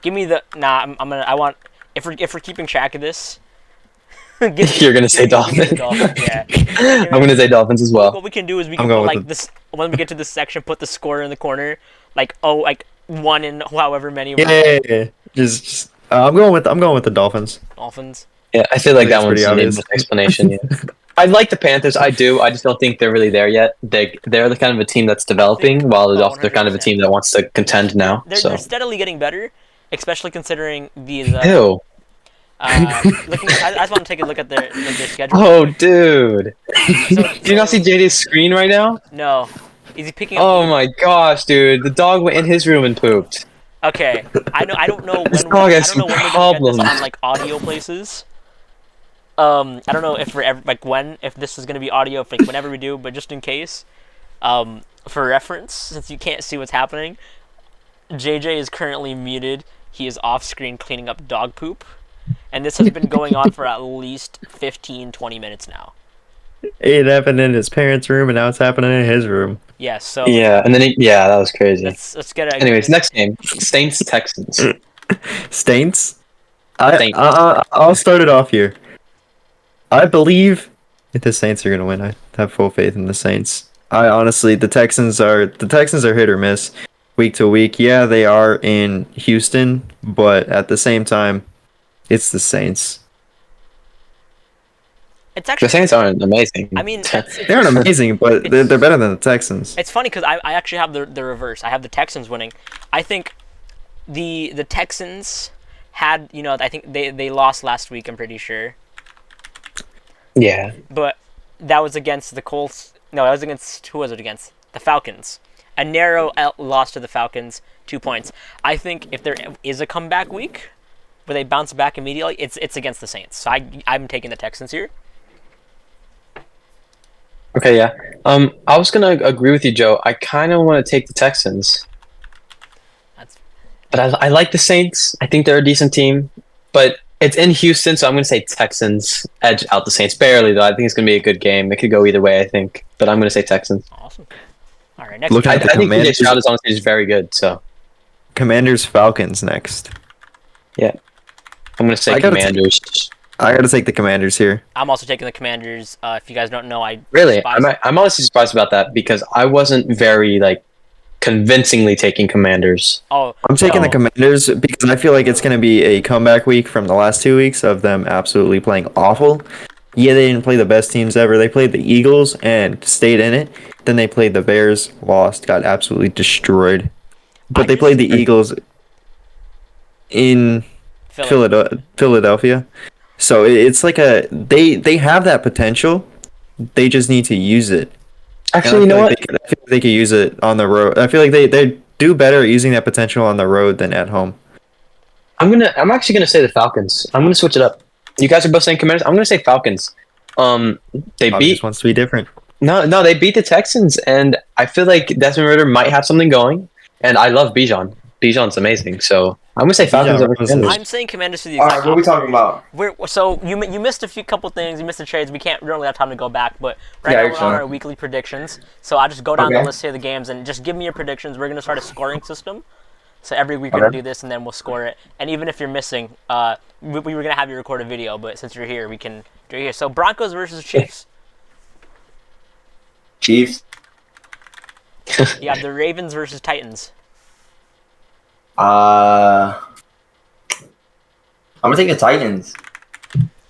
give me the I want if we're keeping track of this. You're gonna say Dolphins. Yeah. I'm gonna say Dolphins as well. What we can do is we can put like this when we get to this section, put the score in the corner, like one in however many. Yeah. Just I'm going with the Dolphins. Dolphins. Yeah, I feel like that It's one's pretty an obvious. explanation. Yeah. I like the Panthers. I do. I just don't think they're really there yet. They're the kind of a team that's developing, while the Dolphins are kind of a 100%. team that wants to contend now. They're steadily getting better, especially considering these. Ew. I just want to take a look at their schedule. Oh, dude. So, Do you not see JD's screen right now? No. Is he picking up? Oh my gosh, dude. The dog went in his room and pooped. Okay. I don't know when. This dog has some we're gonna get problems. this on like audio places. I don't know if we're ever if this is gonna be audio whenever we do, but just in case, for reference, since you can't see what's happening, JJ is currently muted. He is off screen cleaning up dog poop, and this has been going on for at least 15-20 minutes now. It happened in his parents' room, and now it's happening in his room. Yeah. So. Yeah, and then that was crazy. Let's get it. Anyways, next game, Saints Texans. Saints. Saints. I'll start it off here. I believe if the Saints are gonna win. I have full faith in the Saints. I honestly, the Texans are hit or miss, week to week. Yeah, they are in Houston, but at the same time, it's the Saints. It's actually The Saints aren't amazing. I mean, They aren't amazing, but they're better than the Texans. It's funny because I actually have the reverse. I have the Texans winning. I think the Texans had, I think they lost last week, I'm pretty sure. Yeah. But that was against the Colts. No, that was against, who was it against? The Falcons. A narrow loss to the Falcons, 2 points. I think if there is a comeback week where they bounce back immediately, it's against the Saints. So I'm taking the Texans here. Okay, yeah. I was gonna agree with you, Joe. I kind of want to take the Texans, but I like the Saints. I think they're a decent team, but it's in Houston, so I'm gonna say Texans edge out the Saints barely. Though I think it's gonna be a good game. It could go either way, I think, but I'm gonna say Texans. Awesome. All right, next. Look I at the think PJ Commanders. Stroud is honestly very good. So Commanders Falcons next. yeah, I'm gonna say I gotta Commanders. I gotta take the Commanders here. I'm also taking the Commanders. If you guys don't know, I Really, despise- I'm honestly surprised about that because I wasn't very convincingly taking Commanders. Oh, I'm taking the No. Commanders because I feel like it's gonna be a comeback week from the last 2 weeks of them absolutely playing awful. Yeah, they didn't play the best teams ever. They played the Eagles and stayed in it. Then they played the Bears, lost, got absolutely destroyed. But they played the Eagles in Philadelphia. So it's like they have that potential. They just need to use it. Actually, you know what? I feel like they could use it on the road. I feel like they do better at using that potential on the road than at home. I'm actually gonna say the Falcons. I'm gonna switch it up. You guys are both saying Commanders. I'm gonna say Falcons. They Bobby beat just wants to be different. no, they beat the Texans, and I feel like Desmond Ridder might have something going. And I love Bijan. Bijan's amazing. So I'm gonna say Falcons Bijan over was Commanders. I'm saying Commanders for the All exact right, what are we opposite. talking about? So you missed a couple things. You missed the trades. We don't really have time to go back, but right Yeah, now you're we're on sure. our weekly predictions. So I'll just go down the Okay. list here of the games and just give me your predictions. We're gonna start a scoring system. So every week we're gonna do this, and then we'll score it. And even if you're missing, we were gonna have you record a video, but since you're here, we can do it here. So Broncos versus Chiefs. Chiefs. You have the Ravens versus Titans. I'm gonna take the Titans.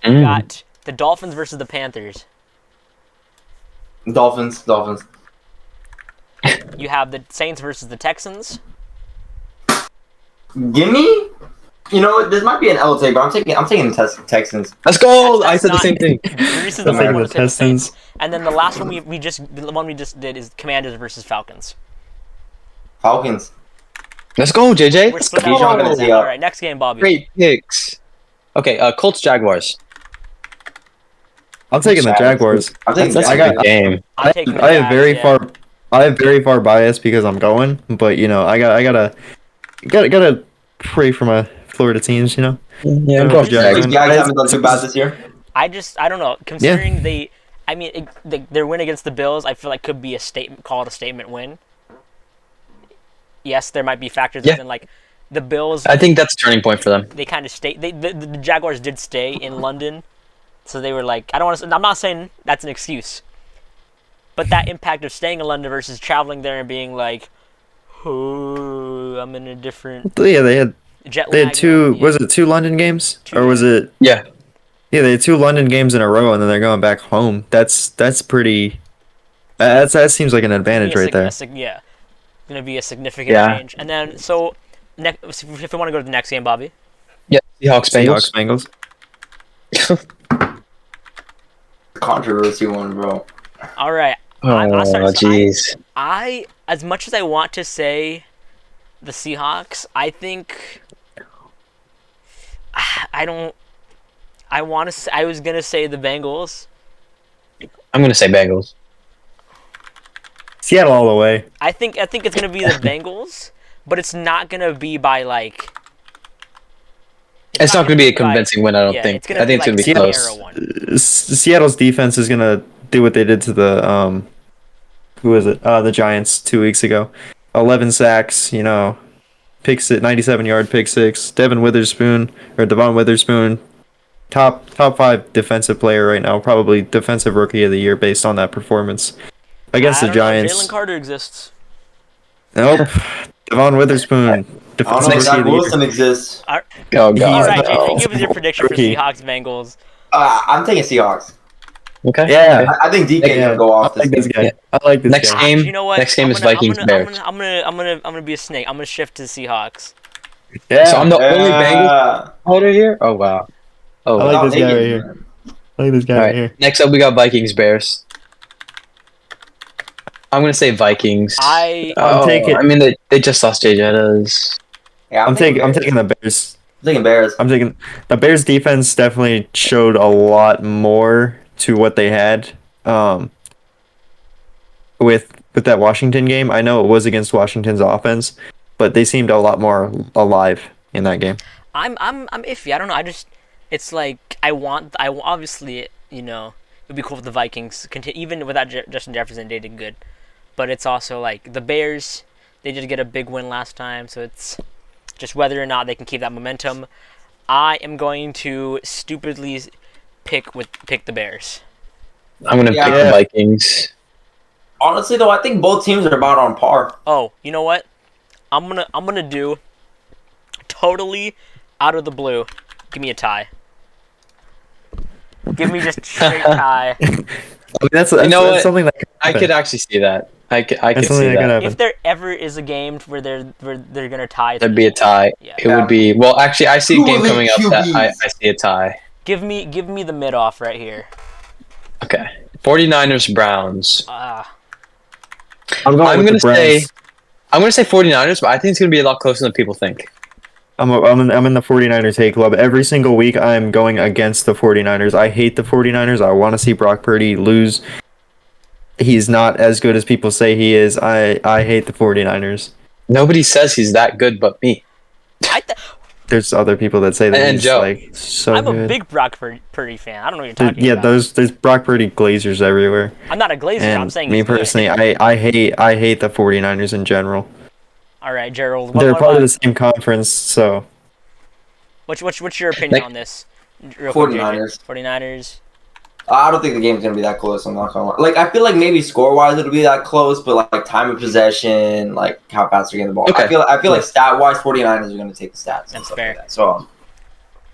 You got the Dolphins versus the Panthers. Dolphins. You have the Saints versus the Texans. Give me. You know what? This might be an L take, but I'm taking the Texans. Let's go! That's I said the not- same thing. Reese is the I'm one taking who the said the Saints. Texans. And then the last one the one we just did is Commanders versus Falcons. Falcons. Let's go, JJ. We're Let's splitting Bijan up. gonna go. see ya. All right, next game, Bobby. Great picks. Okay, Colts Jaguars. I'm taking the Jaguars. I'm taking That's I a got- good game. I'm taking the I have Jags, very yeah. far. I have very far bias because I'm going, but I gotta pray for my Florida teams. Yeah, Going go with the for The Jags. Jags haven't done too bad this year. I don't know. Considering their win against the Bills, I feel like could be call it a statement win. Yes, there might be factors within like the Bills. I think that's a turning point for them. They kind of the Jaguars did stay in London, so they were like, I don't want to. I'm not saying that's an excuse, but that impact of staying in London versus traveling there and being like, oh, I'm in a different Yeah, they had jet they lag. had two. Was it 2 London games, or was it? Yeah. Yeah, they had 2 London games in a row, and then they're going back home. That's pretty. That seems like an advantage right there. Yeah, gonna be a significant change. And then next, if we want to go to the next game, Bobby. Yeah, Seahawks Bengals. Controversy one, bro. All right. Oh, jeez. I as much as I want to say the Seahawks, I think I don't. I want to. I was gonna say the Bengals. I'm gonna say Bengals. Seattle all the way. I think it's gonna be the Bengals, but it's not gonna be by like. It's not gonna be a convincing win. I don't think. I think it's gonna be close. Seattle's defense is gonna do what they did to the who is it? The Giants 2 weeks ago. 11 sacks. 97-yard pick six. Devon Witherspoon. Top 5 defensive player right now, probably defensive rookie of the year based on that performance against the Giants. Jalen Carter exists. Nope. Devon Witherspoon. Defensive rookie Zach Wilson exists. Oh god. All right, JJ, give us your prediction for Seahawks Bengals. I'm taking Seahawks. Okay. Yeah. I think DK is gonna go off I like this guy. Yeah. I like this Next guy. game. You know what? Next game is Vikings Bears. I'm gonna be a snake. I'm gonna shift to the Seahawks. Yeah. So I'm the only Bengals holder here. Oh wow. Oh, I like this guy right here. I like this guy right here. Next up, we got Vikings Bears. I'm gonna say Vikings. I'm taking. I mean, they just lost Jay Jettas. Yeah, I'm taking the Bears. I'm taking Bears. I'm taking the Bears defense. Definitely showed a lot more to what they had. With that Washington game, I know it was against Washington's offense, but they seemed a lot more alive in that game. I'm iffy. I don't know. It's like I obviously it'd be cool if the Vikings continue even without Justin Jefferson. They did good, but it's also like the Bears. They did get a big win last time, so it's just whether or not they can keep that momentum. I am going to stupidly pick the Bears. I'm gonna pick the Vikings. Honestly, though, I think both teams are about on par. Oh, you know what? I'm gonna do totally out of the blue. Give me a tie. Give me just straight tie. I mean, that's something that I could actually see that. I could see that. If there ever is a game where they're gonna tie, there'd be a tie. Yeah. It would be. Well, actually, I see a game coming up that I see a tie. Give me the mid off right here. Okay. 49ers Browns. I'm gonna say 49ers, but I think it's gonna be a lot closer than people think. I'm in the 49ers hate club. Every single week I'm going against the 49ers. I hate the 49ers. I want to see Brock Purdy lose. He's not as good as people say he is. I hate the 49ers. Nobody says he's that good but me. There's other people that say that and he's Joe. like so I'm good. a big Brock Purdy fan. I don't know what you're talking Yeah, about. there's Brock Purdy glazers everywhere. I'm not a Glazer. And I'm saying me he's good. personally, I hate the 49ers in general. All right, Gerald. They're part of the same conference, so. What's your opinion on this? 49ers. 49ers. I don't think the game's gonna be that close. I'm not gonna lie. Like I feel like maybe score-wise it'll be that close, but like time of possession, like how fast they're getting the ball. Okay. I feel like stat-wise, 49ers are gonna take the stats. That's fair. Like that. So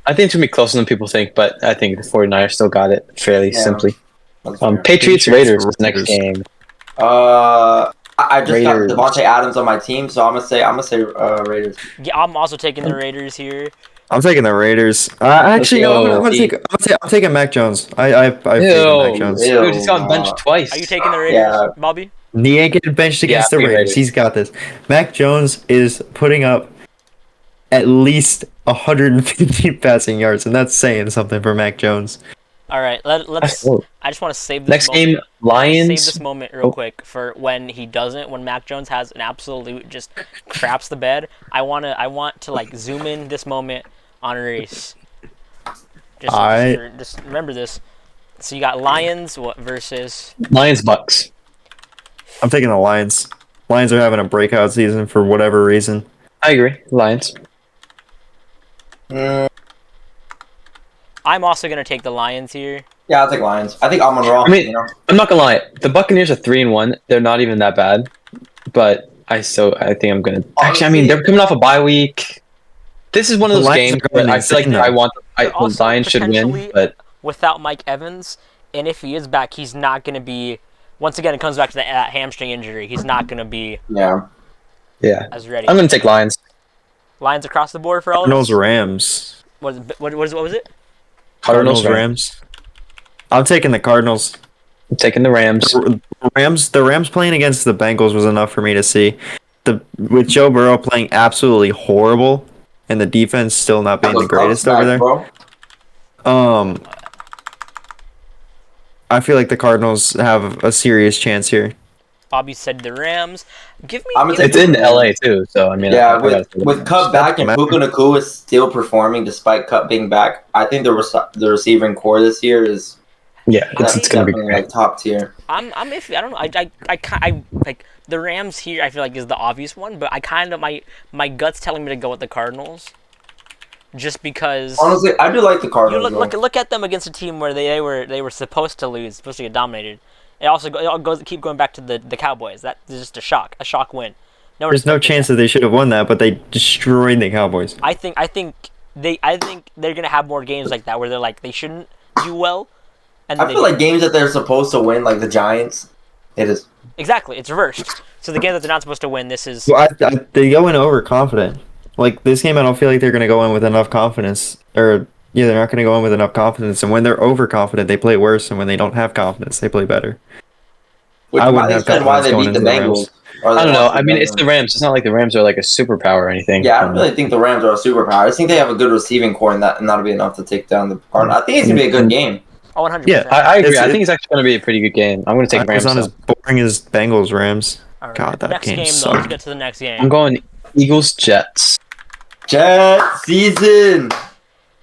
I think it's gonna be closer than people think, but I think the 49ers still got it fairly simply. Patriots Raiders next game. I just got Devontae Adams on my team, so I'm gonna say Raiders. Yeah, I'm also taking the Raiders here. I'm taking the Raiders. Actually, I'm taking Mac Jones. I have faith in Mac Jones. Dude, he's gotten benched twice. Are you taking the Raiders, Bobby? He ain't getting benched against the Raiders. He's got this. Mac Jones is putting up at least 150 passing yards, and that's saying something for Mac Jones. All right, let's. Oh. I just want to save this Next moment. game, Lions. Save this moment real quick for when he doesn't. When Mac Jones has an absolute just craps the bed. I want to like zoom in this moment on Reese. Just remember this. So you got Lions versus Lions Bucks. I'm taking the Lions. Lions are having a breakout season for whatever reason. I agree. Lions. I'm also gonna take the Lions here. Yeah, I'll take Lions. I think I'm wrong. I mean, I'm not gonna lie. The Buccaneers are 3-1. They're not even that bad, but I think I'm gonna. Actually, I mean, they're coming off a bye week. This is one of The those Lions games are where going I feel like insane, I though. want the also Lions should win, potentially but without Mike Evans, and if he is back, he's not gonna be. Once again, it comes back to the hamstring injury. He's not gonna be Yeah. as ready. I'm gonna take Lions. Lions across the board for all of Cardinals us. Rams. What was it? Cardinals, Rams. I'm taking the Cardinals. I'm taking the Rams. The Rams playing against the Bengals was enough for me to see. With Joe Burrow playing absolutely horrible and the defense still not being the greatest over there. Bro. I feel like the Cardinals have a serious chance here. Bobby said the Rams. Give me. It's in LA too, so I mean. Yeah, with Cup back and Puka Nacua is still performing despite Cup being back. I think the receiving core this year is it's gonna be great. Like top tier. I'm iffy. I don't know. I like the Rams here. I feel like is the obvious one, but I kind of my gut's telling me to go with the Cardinals, just because. Honestly, I do like the Cardinals. Look at them against a team where they were supposed to lose, supposed to get dominated. It also keep going back to the Cowboys. That is just a shock win. There's no chance that they should have won that, but they destroyed the Cowboys. I think they're gonna have more games like that where they're like they shouldn't do well. And I feel like games that they're supposed to win, like the Giants, it is. Exactly, it's reversed. So the game that they're not supposed to win, this is. Well, they go in overconfident. Like this game, I don't feel like they're gonna go in with enough confidence, or they're not gonna go in with enough confidence. And when they're overconfident, they play worse, and when they don't have confidence, they play better. Which I wouldn't have confidence why they going beat the into the Bengals. I don't know. I mean, it's the Rams. It's not like the Rams are like a superpower or anything. Yeah, I don't really think the Rams are a superpower. I just think they have a good receiving core, and that'll be enough to take down the Cardinals. I think it's gonna be a good game. Oh, 100%. Yeah, I agree. I think it's actually going to be a pretty good game. I'm going to take Rams. It's not as boring as Bengals Rams. Right. God, that next game though. sucked. Let's get to the next game. I'm going Eagles Jets. Jet season.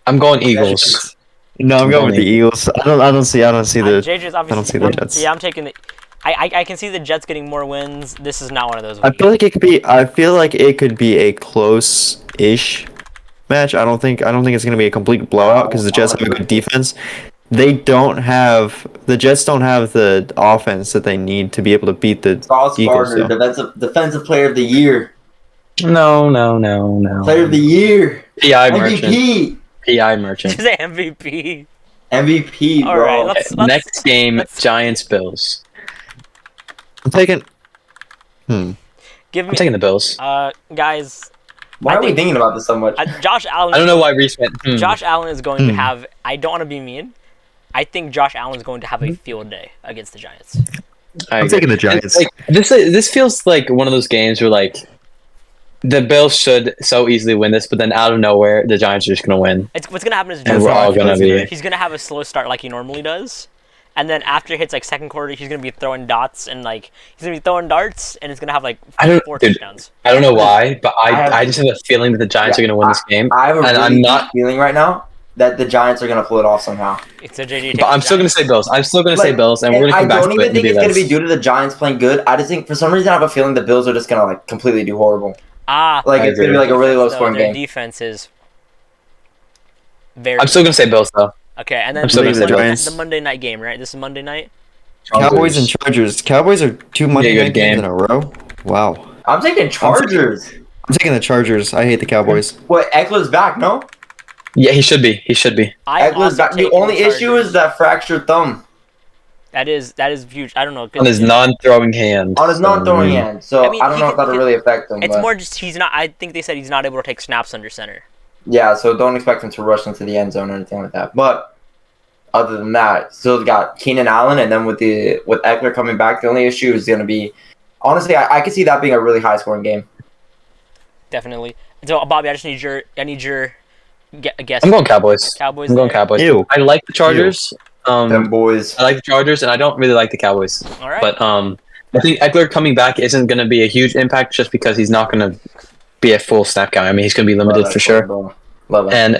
I'm going Eagles. No, I'm going with the Eagles. I don't see the. JJ's obviously, I don't see the Jets. Yeah, I'm taking the. I can see the Jets getting more wins. This is not one of those. I feel like it could be. I feel like it could be a close-ish match. I don't think it's going to be a complete blowout because the Jets have a good defense. The Jets don't have the offense that they need to be able to beat the Sauce Eagles. Gardner, defensive player of the year. No. Player of the year. PI merchant. MVP. PI merchant. Say MVP. MVP, bro. All right, let's Next game, Giants Bills. I'm taking. I'm taking the Bills. Guys. Why are we thinking about this so much? Josh Allen. I don't know why Reese went. Josh Allen is going to have. I don't want to be mean. I think Josh Allen is going to have a field day against the Giants. I'm taking the Giants. Like, this feels like one of those games where like the Bills should so easily win this, but then out of nowhere the Giants are just gonna win. What's gonna happen is And we're all gonna be. He's gonna have a slow start like he normally does, and then after it hits like second quarter, he's gonna be throwing darts and it's gonna have like 4 touchdowns. I don't know why, but I just have a feeling that the Giants are gonna win this game. I have a I'm not feeling right now that the Giants are gonna pull it off somehow. But I'm still gonna say Bills. I'm still gonna say Bills, and we're gonna come back to it. I don't even think it's gonna be due to the Giants playing good. I just think for some reason I have a feeling the Bills are just gonna like completely do horrible. It's gonna be like a really low scoring game. Their defense is very. I'm still gonna say Bills though. Okay, and then I'm still gonna say Giants. the Monday night game, right? This is Monday night. Cowboys and Chargers. Cowboys are 2 Monday night games in a row. Wow. I'm taking Chargers. I'm taking the Chargers. I hate the Cowboys. What? Eckler's back? No. Yeah, he should be. Eckler's back. The only issue is that fractured thumb. That is huge. I don't know. On his non-throwing hand. On his non-throwing hand. So I, mean, don't know if that'll really affect him. It's more just he's not. I think they said he's not able to take snaps under center. Yeah, so don't expect him to rush into the end zone or anything like that. But other than that, still got Keenan Allen, and then with Eckler coming back, the only issue is going to be, honestly, I could see that being a really high scoring game. Definitely. So Bobby, I need your guess. I'm going Cowboys. Cowboys. I'm going Cowboys. Ew. I like the Chargers. Them boys. I like the Chargers, and I don't really like the Cowboys. All right. But I think Eckler coming back isn't going to be a huge impact just because he's not going to be a full snap count. I mean, he's going to be limited for sure. Love it. And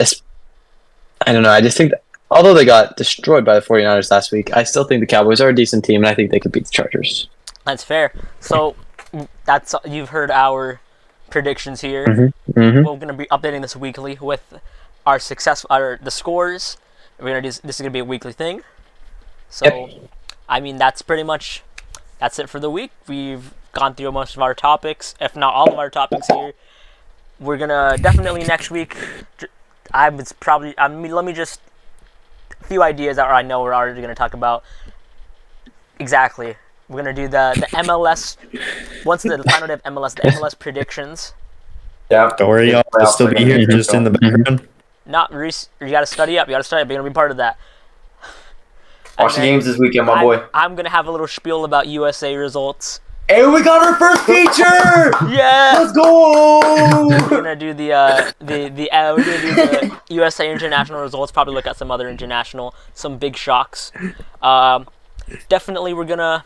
I don't know. I just think that, although they got destroyed by the 49ers last week, I still think the Cowboys are a decent team, and I think they could beat the Chargers. That's fair. So you've heard our predictions here. Mm-hmm. We're gonna be updating this weekly with the scores. We're gonna do this is gonna be a weekly thing. So, Yep. I mean that's it for the week. We've gone through most of our topics, if not all of our topics here. We're gonna definitely next week. Let me just a few ideas that I know we're already gonna talk about. Exactly. We're going to do the MLS, once the final day of MLS, the MLS predictions. Yeah. Don't worry, y'all. I'll still be here, just in the background. Not Reese, you got to study up. You're going to be part of that. Watch the games this weekend, my boy. I'm going to have a little spiel about USA results. Hey, we got our first feature! Yeah! Let's go! We're going to do the USA international results, probably look at some other international, some big shocks. Definitely we're going to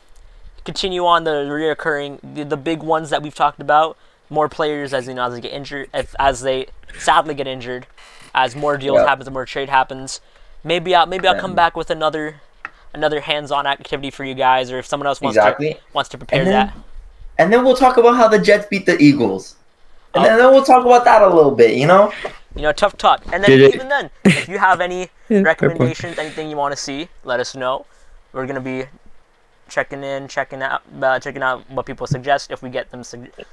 continue on the reoccurring, the big ones that we've talked about. More players, as they get injured, as they sadly get injured, as more deals happens, more trade happens. Maybe I'll come back with another hands-on activity for you guys, or if someone else wants to prepare that. And then we'll talk about how the Jets beat the Eagles, and then we'll talk about that a little bit. Tough talk. And then even then, if you have any recommendations, anything you want to see, let us know. We're gonna be checking out what people suggest if we get them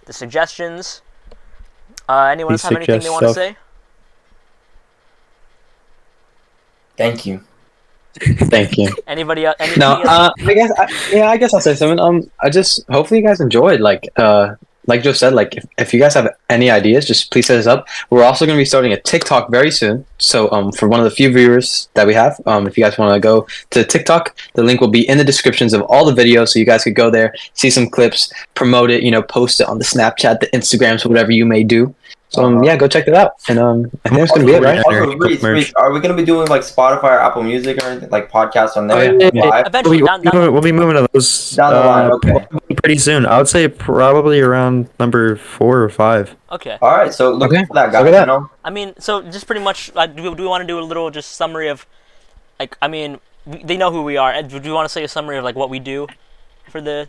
the suggestions. Anyone else have anything they want to say? Thank you. Anybody else? I guess I'll say something. Hopefully you guys enjoyed. Like Joe said, if you guys have any ideas, just please set us up. We're also going to be starting a TikTok very soon. So for one of the few viewers that we have, if you guys want to go to TikTok, the link will be in the descriptions of all the videos, so you guys could go there, see some clips, promote it, post it on the Snapchat, the Instagrams, whatever you may do. So go check it out. And I think that's going to be it, right? Also, Reese, are we going to be doing Spotify or Apple Music or anything, podcasts on there? Eventually, we'll be moving to those down the line. Okay. Pretty soon. I would say probably around number 4 or 5. Okay. All right. So look for that, guys. I mean, so just pretty much, do we want to do a little just summary of, they know who we are. Do you want to say a summary of what we do for the?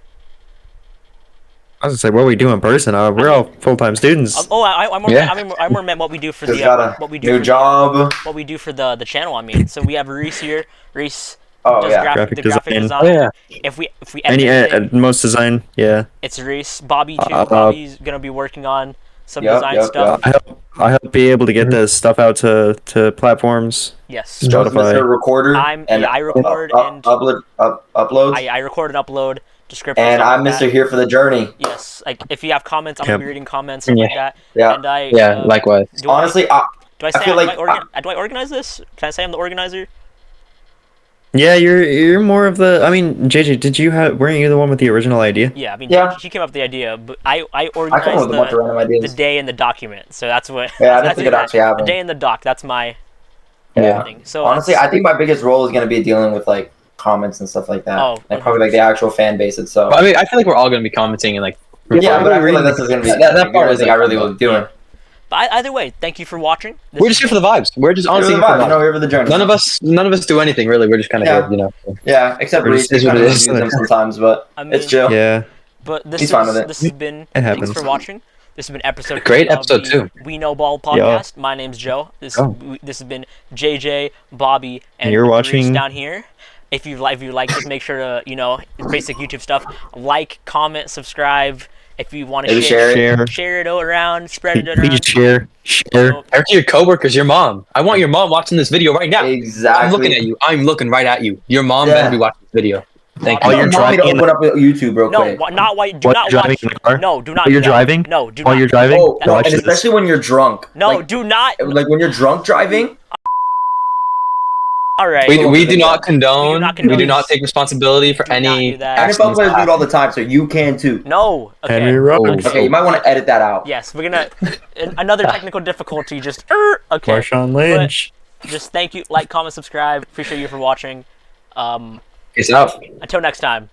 I was gonna say what we do in person. We're all full-time students. I more meant what we do for what we do for the channel. I mean, so we have Reese here. Reese does graphic design. Oh, yeah. If we edit most design, yeah. It's Reese. Bobby too. Bobby's gonna be working on some design stuff. I hope be able to get this stuff out to platforms. Yes. Spotify. Recorder. I record and upload. I record and upload. Description. And I'm Mr. Here for the journey. Yes, if you have comments, I'm gonna be reading comments and like that. Yeah. And likewise. Honestly, do I feel like do I organize this? Can I say I'm the organizer? Yeah, you're more of the. I mean, JJ, weren't you the one with the original idea? Yeah, I mean, she came up with the idea, but I organized the day in the document. So that's what. Yeah, I didn't think it actually happened. The day in the doc. That's my. Thing. So honestly, I think my biggest role is gonna be dealing with comments and stuff like that. Probably the actual fan base itself. I mean, I feel like we're all going to be commenting and but I feel like this is going to be that part is I really will be doing. But either way, thank you for watching. We're just here for the vibes. We're just honestly here for the vibes. Here for the journey. None of us do anything really. We're just kind of here, Yeah, except Reese kind of use them sometimes, but it's chill. Yeah. But this has been. Thanks for watching. This has been episode. Great episode too. We Know Ball podcast. My name's Joe. This has been JJ, Bobby, and you're watching Reese down here. If you like this, make sure to basic YouTube stuff. Like, comment, subscribe. If you want to share it around, spread it around. Please share. Share to your coworkers, your mom. I want your mom watching this video right now. Exactly. I'm looking at you. I'm looking right at you. Your mom better be watching this video. Thank you. While you're driving, open up YouTube real quick. No, not while. Do not watch. No, do not. While you're driving. No, do not. While you're driving. Oh, and especially when you're drunk. No, do not. When you're drunk driving. All right. We do not condone. We do not take responsibility for any. NFL players do it all the time, so you can too. No. Okay. Henry Ruggs. Okay, you might want to edit that out. Yes, we're gonna another technical difficulty. Just okay. Marshawn Lynch. But just thank you. Like, comment, subscribe. Appreciate you for watching. Peace out. Until next time.